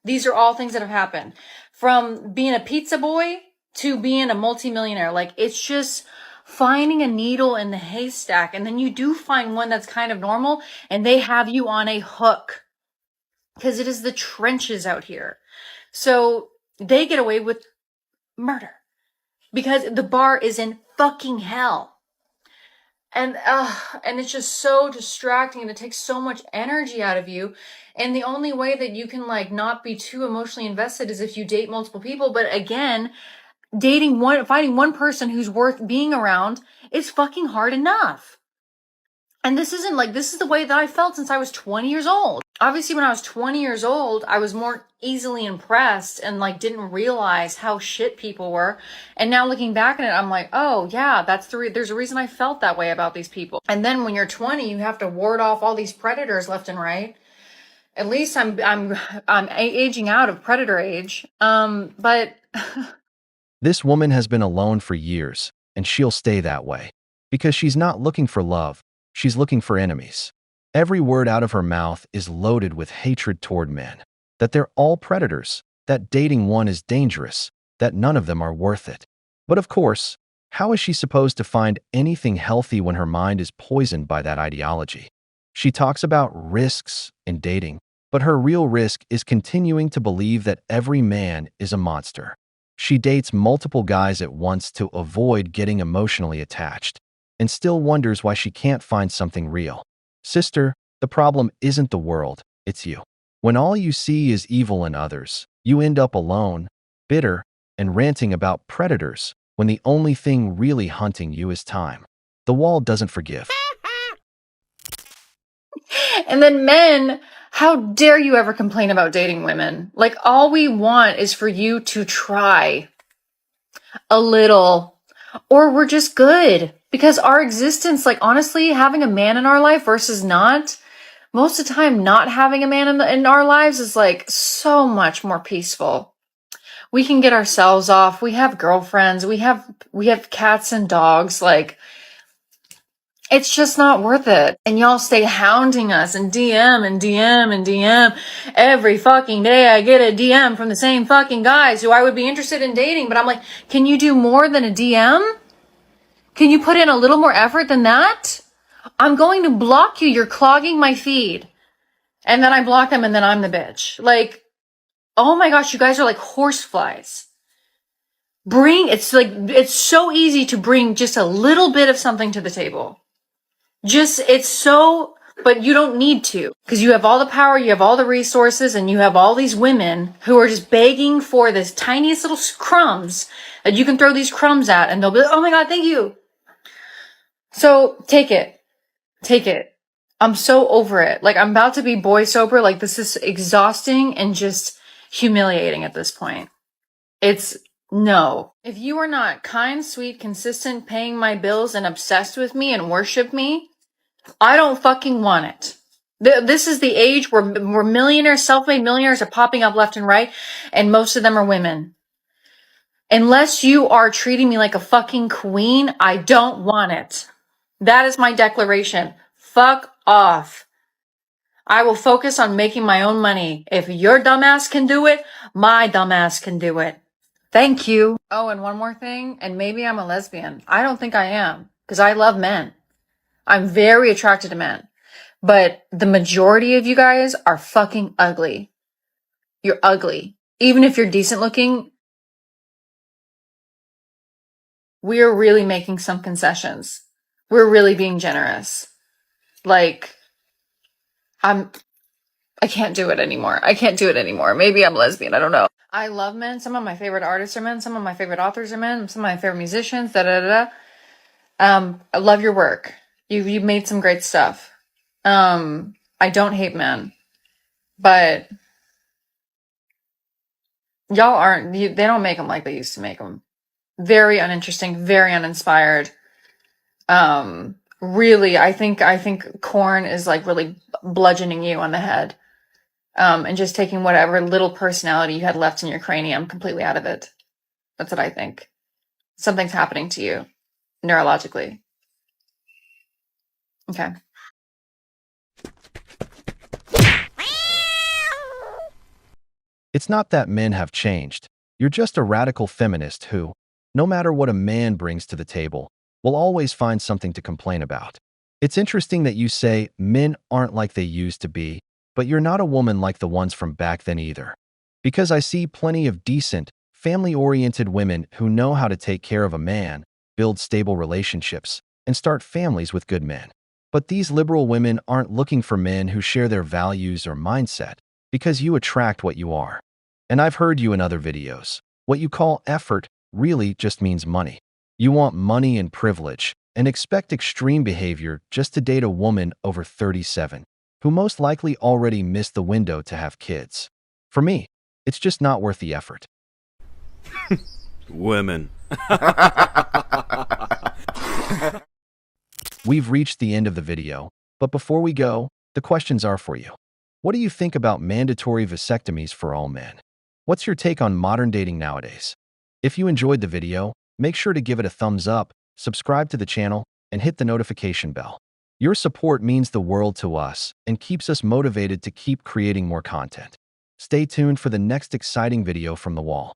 Speaker 5: these are all things that have happened. From being a pizza boy to being a multimillionaire. Like, it's just finding a needle in the haystack. And then you do find one that's kind of normal and they have you on a hook. Because it is the trenches out here. So they get away with murder. Because the bar is in fucking hell. And it's just so distracting, and it takes so much energy out of you. And the only way that you can like not be too emotionally invested is if you date multiple people. But again, finding one person who's worth being around is fucking hard enough. And this is the way that I felt since I was 20 years old. Obviously, when I was 20 years old, I was more easily impressed and like didn't realize how shit people were. And now looking back at it, I'm like, oh yeah, there's a reason I felt that way about these people. And then when you're 20, you have to ward off all these predators left and right. At least I'm aging out of predator age. But
Speaker 9: This woman has been alone for years, and she'll stay that way. Because she's not looking for love, she's looking for enemies. Every word out of her mouth is loaded with hatred toward men. That they're all predators, that dating one is dangerous, that none of them are worth it. But of course, how is she supposed to find anything healthy when her mind is poisoned by that ideology? She talks about risks in dating, but her real risk is continuing to believe that every man is a monster. She dates multiple guys at once to avoid getting emotionally attached, and still wonders why she can't find something real. Sister, the problem isn't the world, it's you. When all you see is evil in others, you end up alone, bitter, and ranting about predators when the only thing really hunting you is time. The wall doesn't forgive.
Speaker 5: And then men, how dare you ever complain about dating women? Like, all we want is for you to try a little, or we're just good. Because our existence, like, honestly, having a man in our life versus not, most of the time, not having a man in our lives is like so much more peaceful. We can get ourselves off. We have girlfriends. We have cats and dogs. Like, it's just not worth it. And y'all stay hounding us and DM and DM and DM. Every fucking day I get a DM from the same fucking guys who I would be interested in dating. But I'm like, can you do more than a DM? Can you put in a little more effort than that? I'm going to block you. You're clogging my feed. And then I block them and then I'm the bitch. Like, oh my gosh, you guys are like horseflies. It's so easy to bring just a little bit of something to the table. But you don't need to, because you have all the power, you have all the resources, and you have all these women who are just begging for this tiniest little crumbs that you can throw these crumbs at, and they'll be like, oh my God, thank you. So take it. Take it. I'm so over it. Like, I'm about to be boy sober. Like, this is exhausting and just humiliating at this point. No. If you are not kind, sweet, consistent, paying my bills, and obsessed with me and worship me, I don't fucking want it. This is the age where millionaires, self-made millionaires are popping up left and right, and most of them are women. Unless you are treating me like a fucking queen, I don't want it. That is my declaration. Fuck off. I will focus on making my own money. If your dumbass can do it, my dumbass can do it. Thank you. Oh, and one more thing, and maybe I'm a lesbian. I don't think I am, because I love men. I'm very attracted to men. But the majority of you guys are fucking ugly. You're ugly. Even if you're decent looking, we are really making some concessions. We're really being generous. Like, I can't do it anymore. I can't do it anymore. Maybe I'm lesbian. I don't know. I love men. Some of my favorite artists are men. Some of my favorite authors are men. Some of my favorite musicians. I love your work. You've made some great stuff. I don't hate men, but y'all aren't. They don't make them like they used to make them. Very uninteresting. Very uninspired. Really, I think corn is like really bludgeoning you on the head. And just taking whatever little personality you had left in your cranium completely out of it. That's what I think. Something's happening to you neurologically. Okay.
Speaker 9: It's not that men have changed. You're just a radical feminist who, no matter what a man brings to the table, will always find something to complain about. It's interesting that you say men aren't like they used to be, but you're not a woman like the ones from back then either. Because I see plenty of decent, family-oriented women who know how to take care of a man, build stable relationships, and start families with good men. But these liberal women aren't looking for men who share their values or mindset, because you attract what you are. And I've heard you in other videos. What you call effort really just means money. You want money and privilege, and expect extreme behavior just to date a woman over 37, who most likely already missed the window to have kids. For me, it's just not worth the effort.
Speaker 4: Women.
Speaker 9: We've reached the end of the video, but before we go, the questions are for you. What do you think about mandatory vasectomies for all men? What's your take on modern dating nowadays? If you enjoyed the video, make sure to give it a thumbs up, subscribe to the channel, and hit the notification bell. Your support means the world to us and keeps us motivated to keep creating more content. Stay tuned for the next exciting video from the wall.